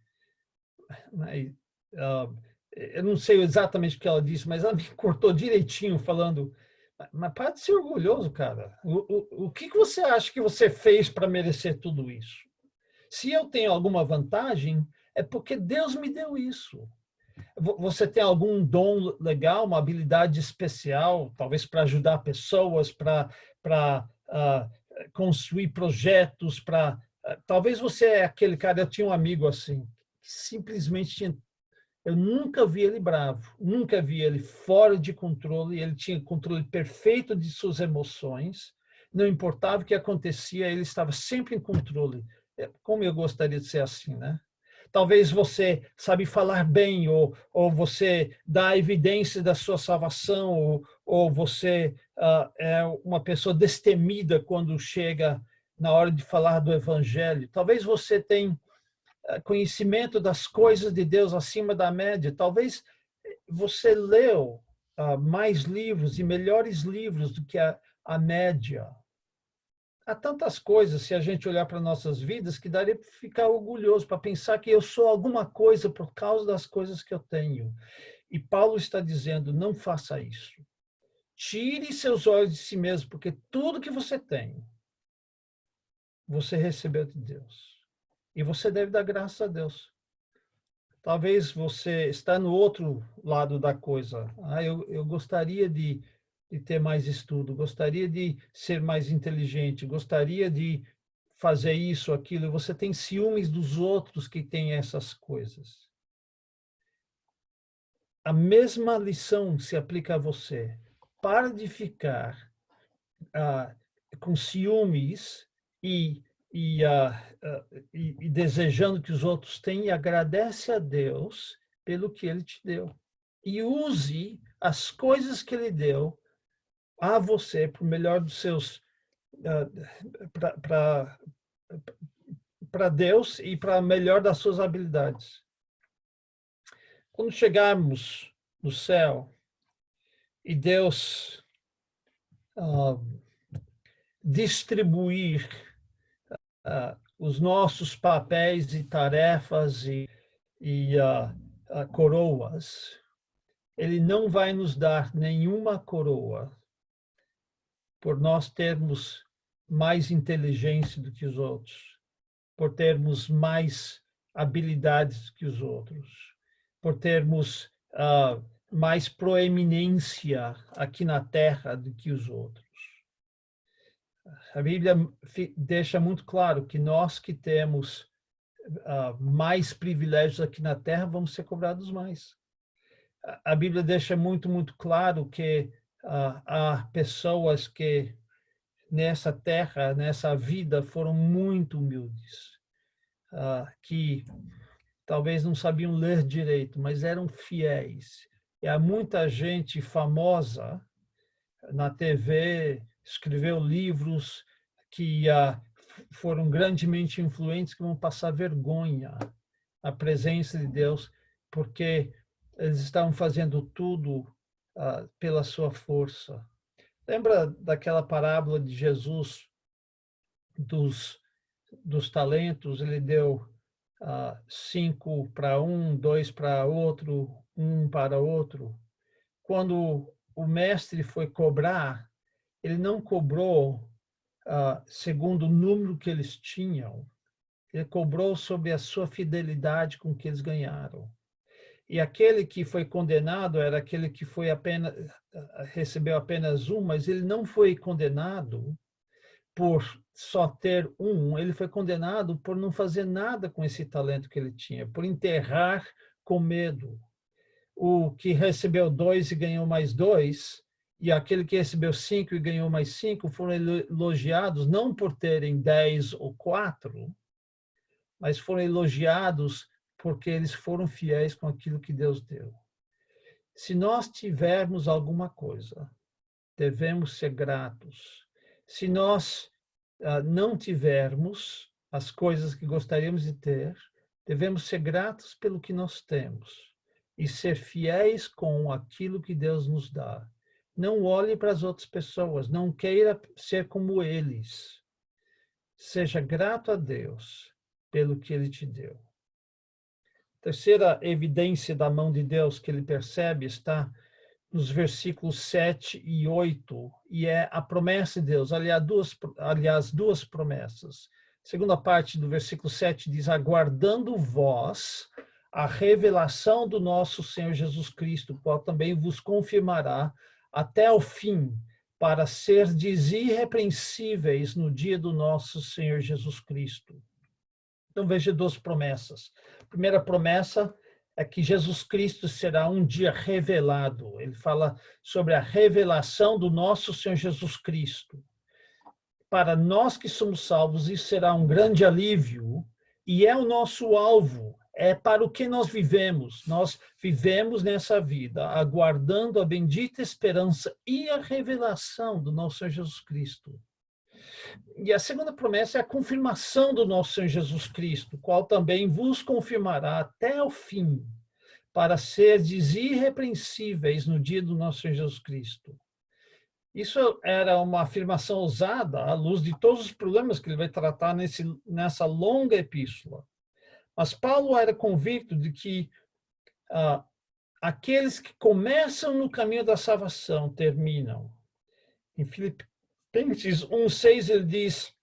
eu não sei exatamente o que ela disse, mas ela me cortou direitinho falando, mas para de ser orgulhoso, cara. O que você acha que você fez para merecer tudo isso? Se eu tenho alguma vantagem, é porque Deus me deu isso. Você tem algum dom legal, uma habilidade especial, talvez para ajudar pessoas, para construir projetos, talvez você é aquele cara, eu tinha um amigo assim, que simplesmente tinha. Eu nunca vi ele bravo, nunca vi ele fora de controle, ele tinha controle perfeito de suas emoções, não importava o que acontecia, ele estava sempre em controle. Como eu gostaria de ser assim, né? Talvez você sabe falar bem, ou você dá evidência da sua salvação, ou você é uma pessoa destemida quando chega na hora de falar do evangelho. Talvez você tenha conhecimento das coisas de Deus acima da média. Talvez você leu mais livros e melhores livros do que a média. Há tantas coisas, se a gente olhar para nossas vidas, que daria para ficar orgulhoso, para pensar que eu sou alguma coisa por causa das coisas que eu tenho. E Paulo está dizendo, não faça isso. Tire seus olhos de si mesmo, porque tudo que você tem, você recebeu de Deus. E você deve dar graças a Deus. Talvez você está no outro lado da coisa. Eu gostaria de ter mais estudo, gostaria de ser mais inteligente, gostaria de fazer isso, aquilo. Você tem ciúmes dos outros que têm essas coisas. A mesma lição se aplica a você. Para de ficar com ciúmes e desejando que os outros tenham, e agradece a Deus pelo que Ele te deu. E use as coisas que Ele deu a você para o melhor dos seus, para Deus e para o melhor das suas habilidades. Quando chegarmos no céu e Deus distribuir os nossos papéis e tarefas e coroas, Ele não vai nos dar nenhuma coroa por nós termos mais inteligência do que os outros, por termos mais habilidades do que os outros, por termos mais proeminência aqui na Terra do que os outros. A Bíblia deixa muito claro que nós que temos mais privilégios aqui na Terra vamos ser cobrados mais. A Bíblia deixa muito, muito claro que há pessoas que nessa terra, nessa vida, foram muito humildes, que talvez não sabiam ler direito, mas eram fiéis. E há muita gente famosa na TV, escreveu livros que foram grandemente influentes, que vão passar vergonha na presença de Deus, porque eles estavam fazendo tudo pela sua força. Lembra daquela parábola de Jesus dos talentos? Ele deu 5 para um, 2 para outro, 1 para outro. Quando o mestre foi cobrar, ele não cobrou segundo o número que eles tinham. Ele cobrou sobre a sua fidelidade com que eles ganharam. E aquele que foi condenado era aquele que recebeu apenas 1, mas ele não foi condenado por só ter 1, ele foi condenado por não fazer nada com esse talento que ele tinha, por enterrar com medo. O que recebeu 2 e ganhou mais 2, e aquele que recebeu 5 e ganhou mais 5, foram elogiados não por terem 10 ou 4, mas foram elogiados porque eles foram fiéis com aquilo que Deus deu. Se nós tivermos alguma coisa, devemos ser gratos. Se nós não tivermos as coisas que gostaríamos de ter, devemos ser gratos pelo que nós temos e ser fiéis com aquilo que Deus nos dá. Não olhe para as outras pessoas, não queira ser como eles. Seja grato a Deus pelo que Ele te deu. Terceira evidência da mão de Deus que ele percebe está nos versículos 7 e 8, e é a promessa de Deus. Aliás, duas promessas. A segunda parte do versículo 7 diz: aguardando vós a revelação do nosso Senhor Jesus Cristo, o qual também vos confirmará até o fim, para serdes irrepreensíveis no dia do nosso Senhor Jesus Cristo. Então veja duas promessas. A primeira promessa é que Jesus Cristo será um dia revelado. Ele fala sobre a revelação do nosso Senhor Jesus Cristo. Para nós que somos salvos, isso será um grande alívio e é o nosso alvo. É para o que nós vivemos. Nós vivemos nessa vida aguardando a bendita esperança e a revelação do nosso Senhor Jesus Cristo. E a segunda promessa é a confirmação do nosso Senhor Jesus Cristo, qual também vos confirmará até o fim, para serdes irrepreensíveis no dia do nosso Senhor Jesus Cristo. Isso era uma afirmação ousada à luz de todos os problemas que ele vai tratar nessa longa epístola. Mas Paulo era convicto de que aqueles que começam no caminho da salvação terminam. Em Filipenses 1:6 ele diz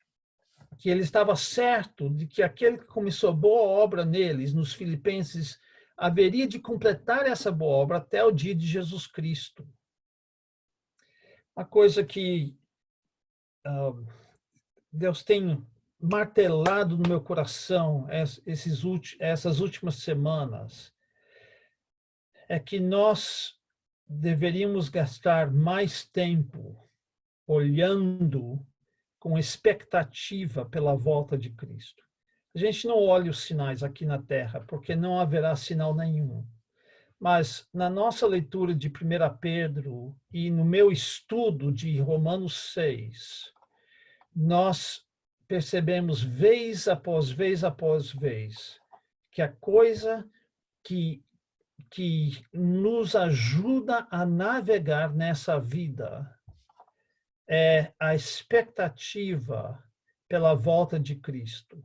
que ele estava certo de que aquele que começou boa obra neles, nos filipenses, haveria de completar essa boa obra até o dia de Jesus Cristo. Uma coisa que Deus tem martelado no meu coração essas últimas semanas é que nós deveríamos gastar mais tempo olhando com expectativa pela volta de Cristo. A gente não olha os sinais aqui na Terra, porque não haverá sinal nenhum. Mas na nossa leitura de 1 Pedro e no meu estudo de Romanos 6, nós percebemos vez após vez que a coisa que nos ajuda a navegar nessa vida é a expectativa pela volta de Cristo.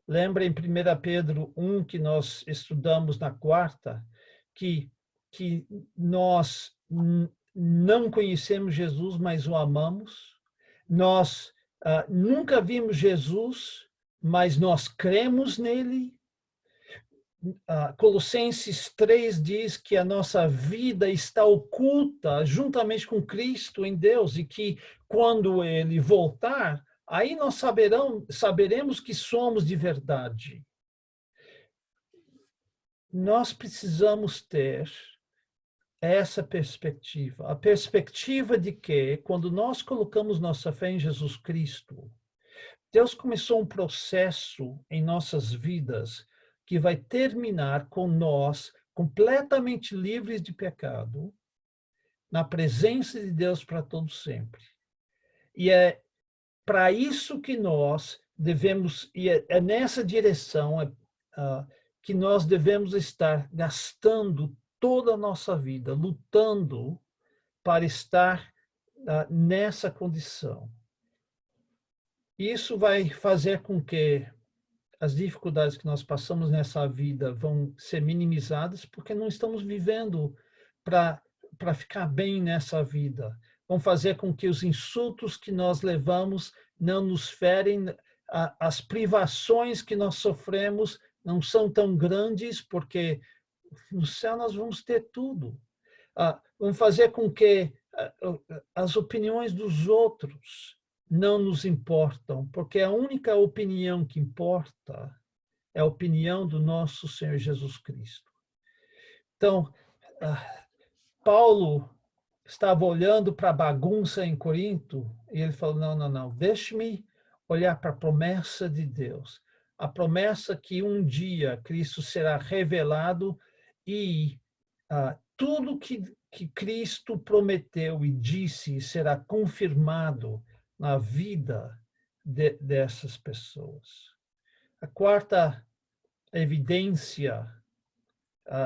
Lembra em 1 Pedro 1, que nós estudamos na quarta, que nós não conhecemos Jesus, mas o amamos. Nós nunca vimos Jesus, mas nós cremos nele. Colossenses 3 diz que a nossa vida está oculta juntamente com Cristo em Deus e que quando ele voltar, aí nós saberemos que somos de verdade. Nós precisamos ter essa perspectiva, a perspectiva de que quando nós colocamos nossa fé em Jesus Cristo, Deus começou um processo em nossas vidas que vai terminar com nós completamente livres de pecado, na presença de Deus para todo sempre. E é para isso que nós devemos, e é nessa direção que nós devemos estar gastando toda a nossa vida, lutando para estar nessa condição. Isso vai fazer com que as dificuldades que nós passamos nessa vida vão ser minimizadas, porque não estamos vivendo para ficar bem nessa vida. Vão fazer com que os insultos que nós levamos não nos ferem, as privações que nós sofremos não são tão grandes, porque no céu nós vamos ter tudo. Vão fazer com que as opiniões dos outros não nos importam, porque a única opinião que importa é a opinião do nosso Senhor Jesus Cristo. Então, Paulo estava olhando para a bagunça em Corinto e ele falou, não, deixe-me olhar para a promessa de Deus. a promessa que um dia Cristo será revelado e tudo que Cristo prometeu e disse será confirmado na vida dessas pessoas. A quarta evidência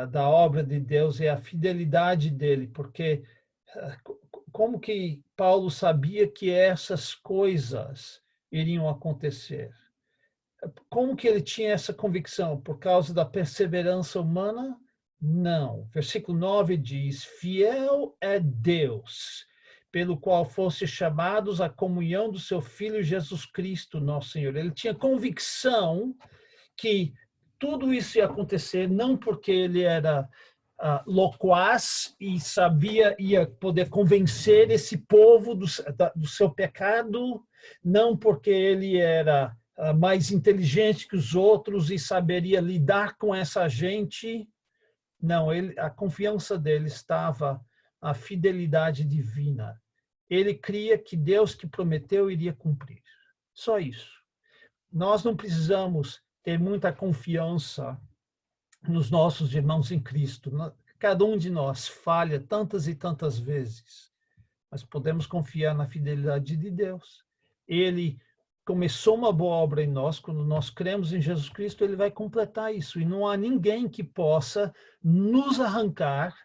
da obra de Deus é a fidelidade dele, porque como que Paulo sabia que essas coisas iriam acontecer? Como que ele tinha essa convicção? Por causa da perseverança humana? Não. Versículo 9 diz: fiel é Deus, pelo qual fosse chamados à comunhão do seu Filho Jesus Cristo, nosso Senhor. Ele tinha convicção que tudo isso ia acontecer, não porque ele era loquaz e ia poder convencer esse povo do seu pecado, não porque ele era mais inteligente que os outros e saberia lidar com essa gente. Não, a confiança dele estava na fidelidade divina. Ele cria que Deus que prometeu iria cumprir. Só isso. Nós não precisamos ter muita confiança nos nossos irmãos em Cristo. Cada um de nós falha tantas e tantas vezes, mas podemos confiar na fidelidade de Deus. Ele começou uma boa obra em nós, quando nós cremos em Jesus Cristo, ele vai completar isso. E não há ninguém que possa nos arrancar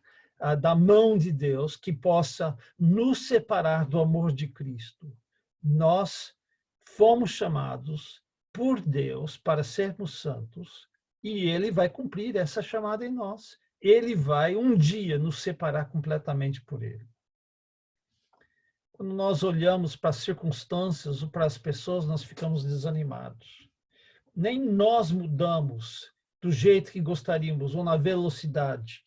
da mão de Deus, que possa nos separar do amor de Cristo. Nós fomos chamados por Deus para sermos santos, e ele vai cumprir essa chamada em nós. Ele vai um dia nos separar completamente por ele. Quando nós olhamos para as circunstâncias ou para as pessoas, nós ficamos desanimados. Nem nós mudamos do jeito que gostaríamos ou na velocidade.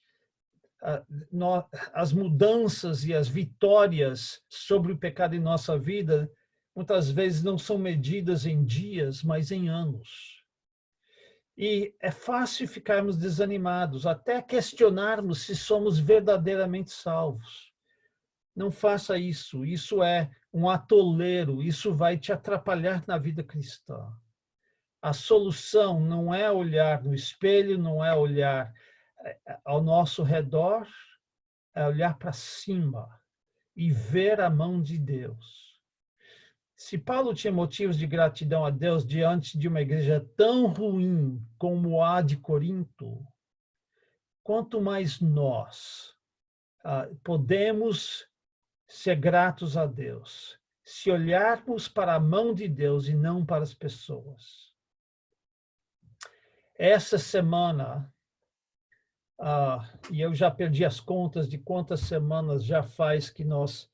As mudanças e as vitórias sobre o pecado em nossa vida muitas vezes não são medidas em dias, mas em anos. E é fácil ficarmos desanimados, até questionarmos se somos verdadeiramente salvos. Não faça isso. Isso é um atoleiro. Isso vai te atrapalhar na vida cristã. A solução não é olhar no espelho, não é olhar ao nosso redor, é olhar para cima e ver a mão de Deus. Se Paulo tinha motivos de gratidão a Deus diante de uma igreja tão ruim como a de Corinto, quanto mais nós podemos ser gratos a Deus, se olharmos para a mão de Deus e não para as pessoas. Essa semana, e eu já perdi as contas de quantas semanas já faz que nós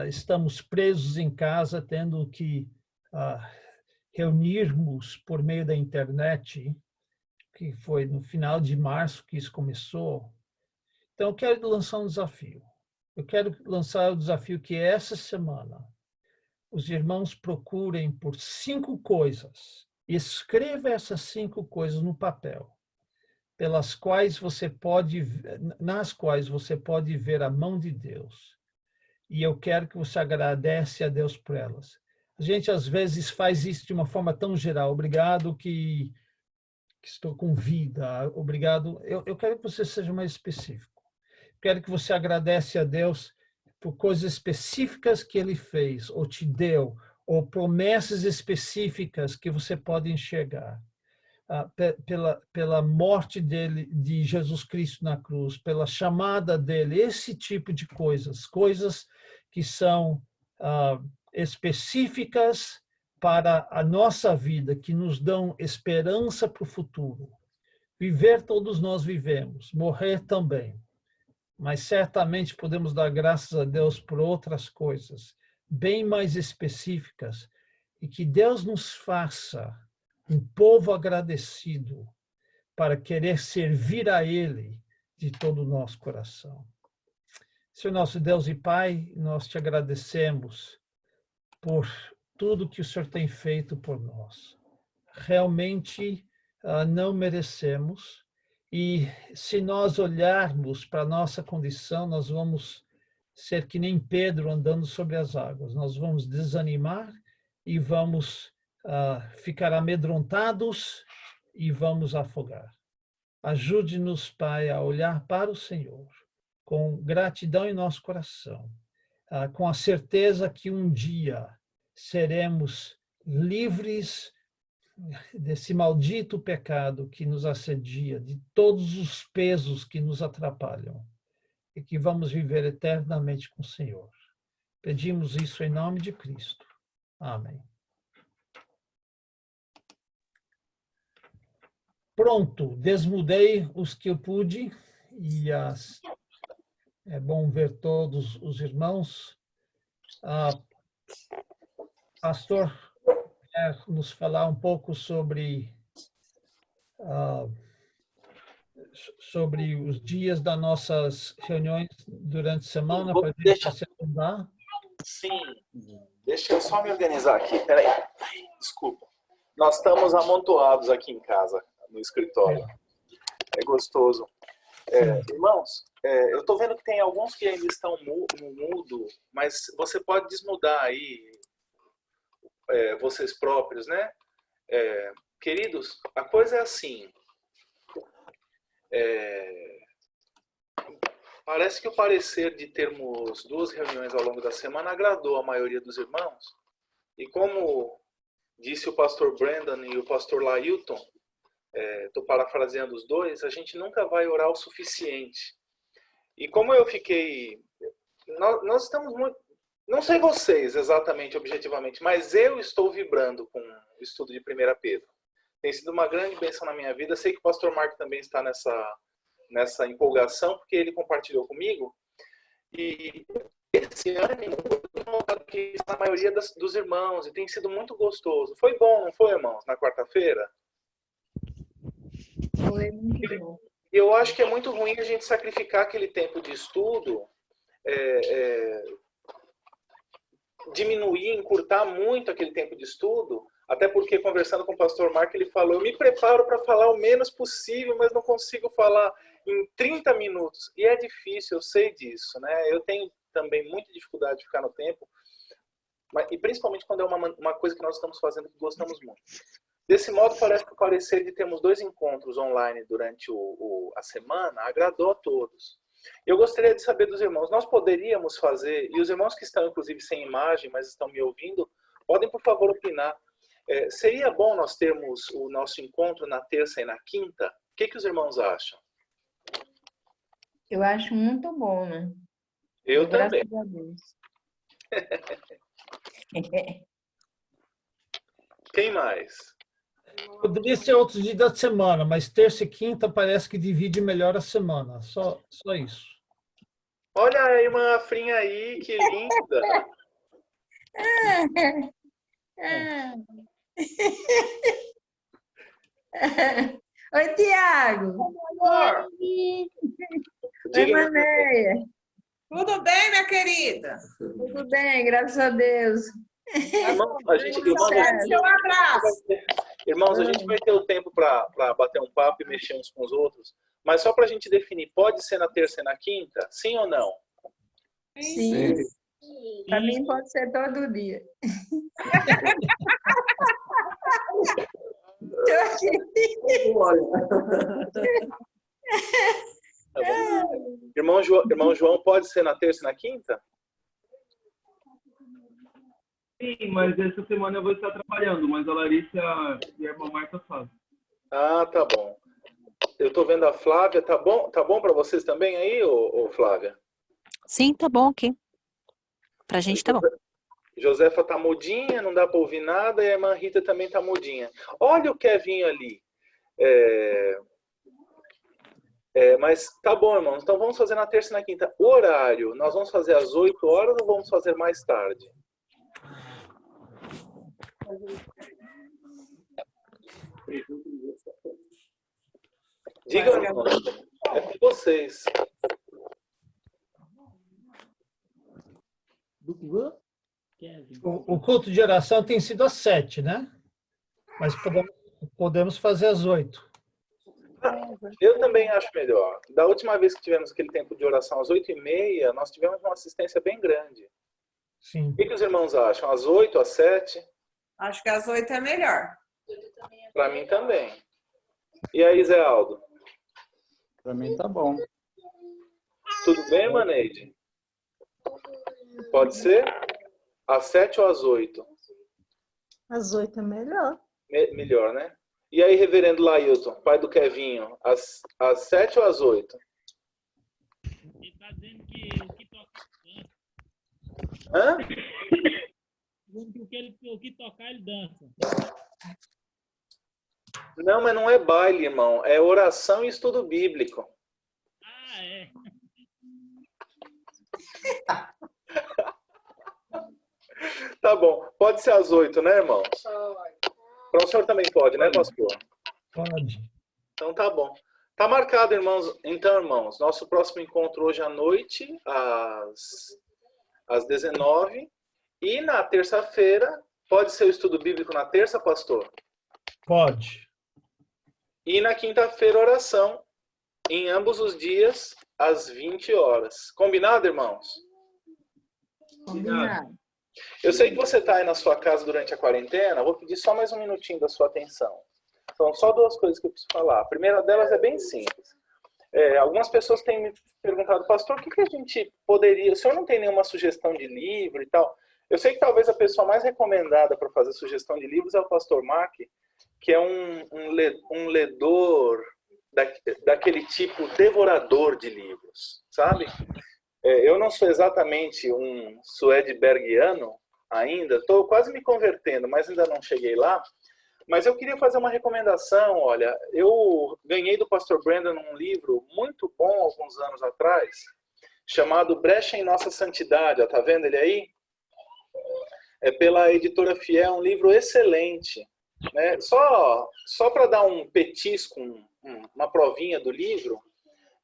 estamos presos em casa, tendo que reunirmos por meio da internet, que foi no final de março que isso começou. Então, eu quero lançar um desafio. Eu quero lançar o desafio que essa semana os irmãos procurem por 5 coisas. Escreva essas 5 coisas no papel, nas quais você pode ver a mão de Deus. E eu quero que você agradece a Deus por elas. A gente, às vezes, faz isso de uma forma tão geral. Obrigado que estou com vida. Obrigado. Eu quero que você seja mais específico. Quero que você agradece a Deus por coisas específicas que ele fez ou te deu, ou promessas específicas que você pode enxergar. Pela morte dele, de Jesus Cristo na cruz, pela chamada dele, esse tipo de coisas que são específicas para a nossa vida, que nos dão esperança para o futuro. Viver todos nós vivemos, morrer também. Mas certamente podemos dar graças a Deus por outras coisas, bem mais específicas, e que Deus nos faça um povo agradecido para querer servir a Ele de todo o nosso coração. Senhor nosso Deus e Pai, nós te agradecemos por tudo que o Senhor tem feito por nós. Realmente não merecemos. E se nós olharmos para a nossa condição, nós vamos ser que nem Pedro andando sobre as águas. Nós vamos desanimar e vamos ficar amedrontados e vamos afogar. Ajude-nos, Pai, a olhar para o Senhor com gratidão em nosso coração, com a certeza que um dia seremos livres desse maldito pecado que nos assedia, de todos os pesos que nos atrapalham, e que vamos viver eternamente com o Senhor. Pedimos isso em nome de Cristo. Amém. Pronto, desmudei os que eu pude e é bom ver todos os irmãos. Pastor, quer nos falar um pouco sobre os dias das nossas reuniões durante a semana para a gente se ajudar? Sim, deixa eu só me organizar aqui, peraí. Desculpa. Nós estamos amontoados aqui em casa, no escritório. É gostoso. Irmãos, eu estou vendo que tem alguns que ainda estão no mudo, mas você pode desmudar aí vocês próprios, né? Queridos, a coisa é assim. Parece que o parecer de termos 2 reuniões ao longo da semana agradou a maioria dos irmãos. E como disse o pastor Brandon e o pastor Lailton, estou parafraseando os dois, a gente nunca vai orar o suficiente. E como eu fiquei... Nós estamos muito... Não sei vocês exatamente, objetivamente, mas eu estou vibrando com o estudo de 1 Pedro. Tem sido uma grande bênção na minha vida. Sei que o pastor Marco também está nessa empolgação, porque ele compartilhou comigo. E esse ânimo que está na maioria dos irmãos, e tem sido muito gostoso. Foi bom, não foi, irmãos, na quarta-feira? Foi muito bom. Eu acho que é muito ruim a gente sacrificar aquele tempo de estudo, diminuir, encurtar muito aquele tempo de estudo, até porque, conversando com o pastor Marco, ele falou, eu me preparo para falar o menos possível, mas não consigo falar em 30 minutos. E é difícil, eu sei disso, né? Eu tenho também muita dificuldade de ficar no tempo, e principalmente quando é uma coisa que nós estamos fazendo que gostamos muito. Desse modo, parece que o parecer de termos 2 encontros online durante a semana agradou a todos. Eu gostaria de saber dos irmãos, nós poderíamos fazer, e os irmãos que estão inclusive sem imagem, mas estão me ouvindo, podem por favor opinar, seria bom nós termos o nosso encontro na terça e na quinta? O que os irmãos acham? Eu acho muito bom, né? Eu também. Graças a Deus. Quem mais? Poderia ser outros dias da semana, mas terça e quinta parece que divide melhor a semana. Só isso. Olha a irmã Afrinha aí, que linda. Oi, Tiago. Oi, Maneia. Tudo bem, minha querida? Tudo bem, graças a Deus. Irmãos, a gente vai ter o tempo para bater um papo e mexer uns com os outros, mas só para a gente definir, pode ser na terça e na quinta? Sim ou não? Sim. Para mim pode ser todo dia. Irmão João, pode ser na terça e na quinta? Sim, mas essa semana eu vou estar trabalhando, mas a Larissa e a irmã Marta fazem. Ah, tá bom. Eu tô vendo a Flávia, tá bom para vocês também aí, ô Flávia? Sim, tá bom aqui. Pra gente tá bom. Josefa tá mudinha, não dá para ouvir nada, e a irmã Rita também tá mudinha. Olha o Kevinho ali. Mas tá bom, irmãos. Então vamos fazer na terça e na quinta. O horário, nós vamos fazer às 8 horas ou vamos fazer mais tarde? Digam, irmãos. É com vocês. O culto de oração tem sido às 7, né? Mas podemos fazer às 8. Eu também acho melhor. Da última vez que tivemos aquele tempo de oração às 8h30, nós tivemos uma assistência bem grande. Sim. O que os irmãos acham? Às 8, às 7? Acho que às 8 é melhor. Para mim também. E aí, Zé Aldo? Para mim tá bom. Tudo bem, Maneide? Pode ser? Às 7 ou às 8? Às 8 é melhor. Melhor, né? E aí, reverendo Lailton, pai do Kevinho, às 7 ou às 8? Ele está dizendo que o que tocar ele dança. Hã? Dizendo que o que tocar ele dança. Não, mas não é baile, irmão. É oração e estudo bíblico. Ah, é. Tá bom. Pode ser às 8, né, irmão? Para o senhor também pode, né, pastor? Pode. Então tá bom. Tá marcado, irmãos. Então, irmãos, nosso próximo encontro hoje à noite, às 19. E na terça-feira, pode ser o estudo bíblico na terça, pastor? Pode. E na quinta-feira, oração. Em ambos os dias, às 20 horas. Combinado, irmãos? Combinado. Eu sei que você está aí na sua casa durante a quarentena. Vou pedir só mais um minutinho da sua atenção. São só duas coisas que eu preciso falar. A primeira delas é bem simples. Algumas pessoas têm me perguntado, pastor, o que a gente poderia... O senhor não tem nenhuma sugestão de livro e tal? Eu sei que talvez a pessoa mais recomendada para fazer sugestão de livros é o pastor Mark, que é um ledor daquele tipo devorador de livros, sabe? Eu não sou exatamente um Swedenborgiano ainda, estou quase me convertendo, mas ainda não cheguei lá. Mas eu queria fazer uma recomendação, olha, eu ganhei do pastor Brandon um livro muito bom alguns anos atrás, chamado Brecha em Nossa Santidade, tá vendo ele aí? É pela editora Fiel, um livro excelente, né? Só para dar um petisco, uma provinha do livro,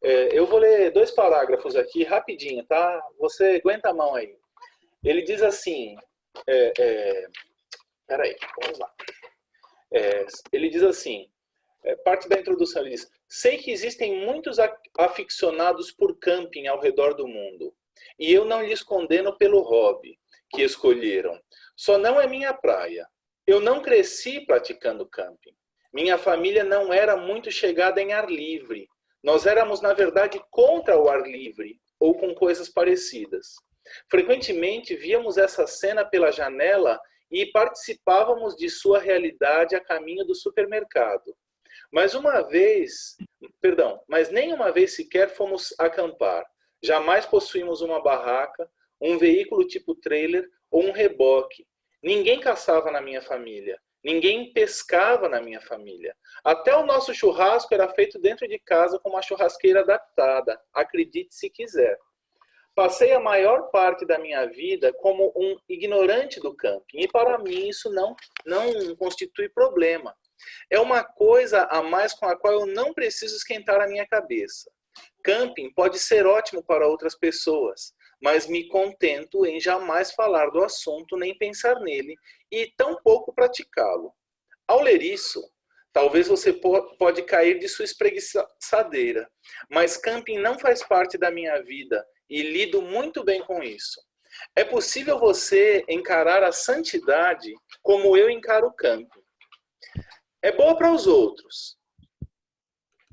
eu vou ler 2 parágrafos aqui rapidinho, tá? Você aguenta a mão aí. Ele diz assim, peraí, vamos lá. Ele diz assim, parte da introdução, ele diz: sei que existem muitos aficionados por camping ao redor do mundo, e eu não lhes condeno pelo hobby que escolheram. Só não é minha praia. Eu não cresci praticando camping. Minha família não era muito chegada em ar livre. Nós éramos, na verdade, contra o ar livre, ou com coisas parecidas. Frequentemente víamos essa cena pela janela e participávamos de sua realidade a caminho do supermercado. Mas nem uma vez sequer fomos acampar. Jamais possuímos uma barraca, um veículo tipo trailer ou um reboque. Ninguém caçava na minha família. Ninguém pescava na minha família. Até o nosso churrasco era feito dentro de casa com uma churrasqueira adaptada. Acredite se quiser. Passei a maior parte da minha vida como um ignorante do camping. E para mim isso não constitui problema. É uma coisa a mais com a qual eu não preciso esquentar a minha cabeça. Camping pode ser ótimo para outras pessoas, mas me contento em jamais falar do assunto nem pensar nele e tampouco praticá-lo. Ao ler isso, talvez você pode cair de sua espreguiçadeira, mas camping não faz parte da minha vida e lido muito bem com isso. É possível você encarar a santidade como eu encaro o camping. É boa para os outros.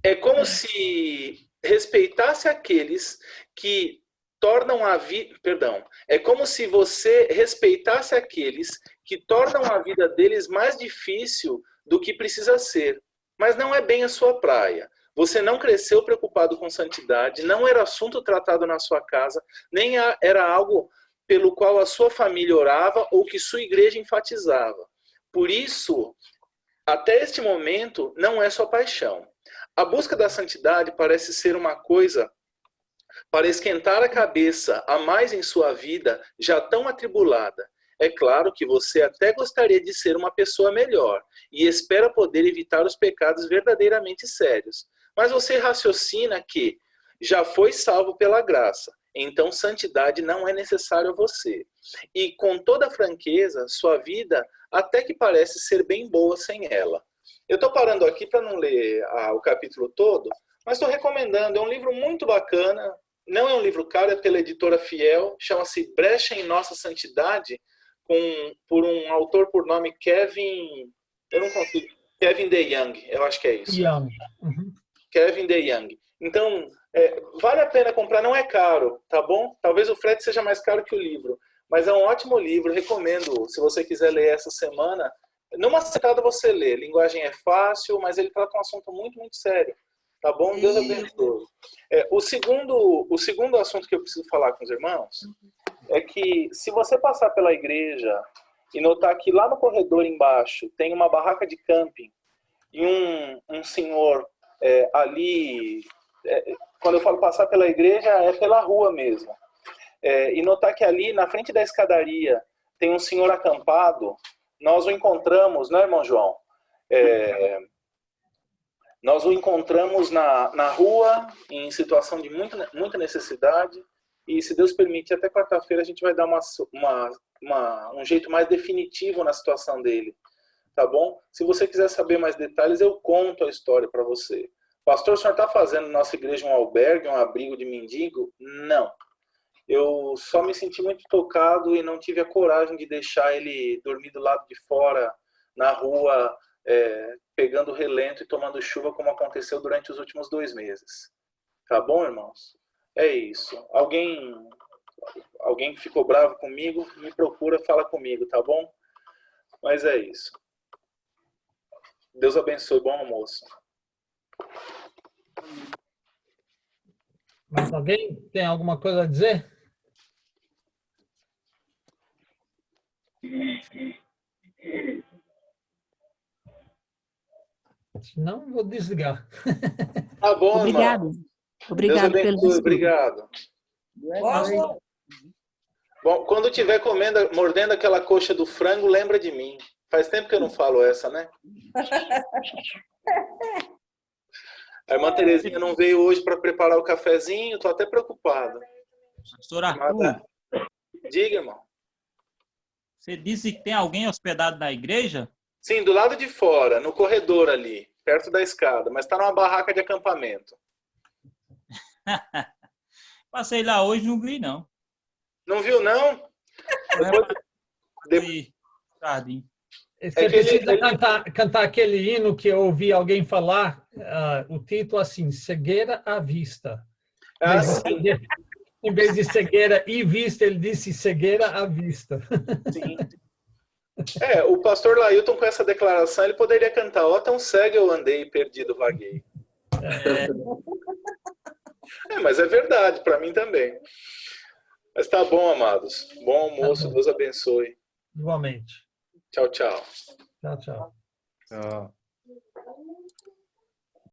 É como se respeitasse aqueles que tornam a vida... É como se você respeitasse aqueles que tornam a vida deles mais difícil do que precisa ser. Mas não é bem a sua praia. Você não cresceu preocupado com santidade, não era assunto tratado na sua casa, nem era algo pelo qual a sua família orava ou que sua igreja enfatizava. Por isso, até este momento, não é sua paixão. A busca da santidade parece ser uma coisa para esquentar a cabeça a mais em sua vida, já tão atribulada. É claro que você até gostaria de ser uma pessoa melhor e espera poder evitar os pecados verdadeiramente sérios. Mas você raciocina que já foi salvo pela graça, então santidade não é necessário a você. E com toda franqueza, sua vida até que parece ser bem boa sem ela. Eu estou parando aqui para não ler o capítulo todo, mas estou recomendando. É um livro muito bacana, não é um livro caro, é pela editora Fiel, chama-se Brecha em Nossa Santidade, por um autor por nome Kevin... Eu não consigo. Kevin DeYoung, eu acho que é isso. Young. Uhum. Kevin DeYoung. Então, vale a pena comprar, não é caro, tá bom? Talvez o frete seja mais caro que o livro, mas é um ótimo livro, recomendo, se você quiser ler essa semana. Numa sentada você lê, linguagem é fácil, mas ele trata um assunto muito, muito sério, tá bom? Deus abençoe. O segundo assunto que eu preciso falar com os irmãos é que se você passar pela igreja e notar que lá no corredor embaixo tem uma barraca de camping e um senhor ali, quando eu falo passar pela igreja, é pela rua mesmo, e notar que ali na frente da escadaria tem um senhor acampado, nós o encontramos, né, irmão João? Nós o encontramos na rua, em situação de muita necessidade, e se Deus permitir, até quarta-feira a gente vai dar um jeito mais definitivo na situação dele, tá bom? Se você quiser saber mais detalhes, eu conto a história para você. Pastor, o senhor está fazendo na nossa igreja um albergue, um abrigo de mendigo? Não. Eu só me senti muito tocado e não tive a coragem de deixar ele dormir do lado de fora, na rua, pegando relento e tomando chuva, como aconteceu durante os últimos 2 meses. Tá bom, irmãos? É isso. Alguém que ficou bravo comigo, me procura, fala comigo, tá bom? Mas é isso. Deus abençoe. Bom almoço. Mas alguém tem alguma coisa a dizer? Senão, vou desligar. Tá bom, Obrigado. irmão. Obrigado Deus pelo abençoe. estudo. Obrigado. Bom, quando estiver mordendo aquela coxa do frango, lembra de mim. Faz tempo que eu não falo essa, né? A irmã Terezinha não veio hoje para preparar o cafezinho, tô até preocupado. Pastor Arthur, Diga, irmão. você disse que tem alguém hospedado na igreja? Sim, do lado de fora, no corredor ali, perto da escada, mas está numa barraca de acampamento. Passei lá hoje, não vi, não. Não viu, não? Fui jardim. Você precisa cantar aquele hino que eu ouvi alguém falar, o título assim, Cegueira à Vista. Sim. Em vez de cegueira e vista, ele disse cegueira à vista. Sim. O pastor Lailton, com essa declaração, ele poderia cantar: ó, tão cego eu andei, perdido vaguei. Mas é verdade, para mim também. Mas tá bom, amados. Bom almoço, Deus abençoe. Igualmente. Tchau, tchau. Tchau, tchau. Tchau.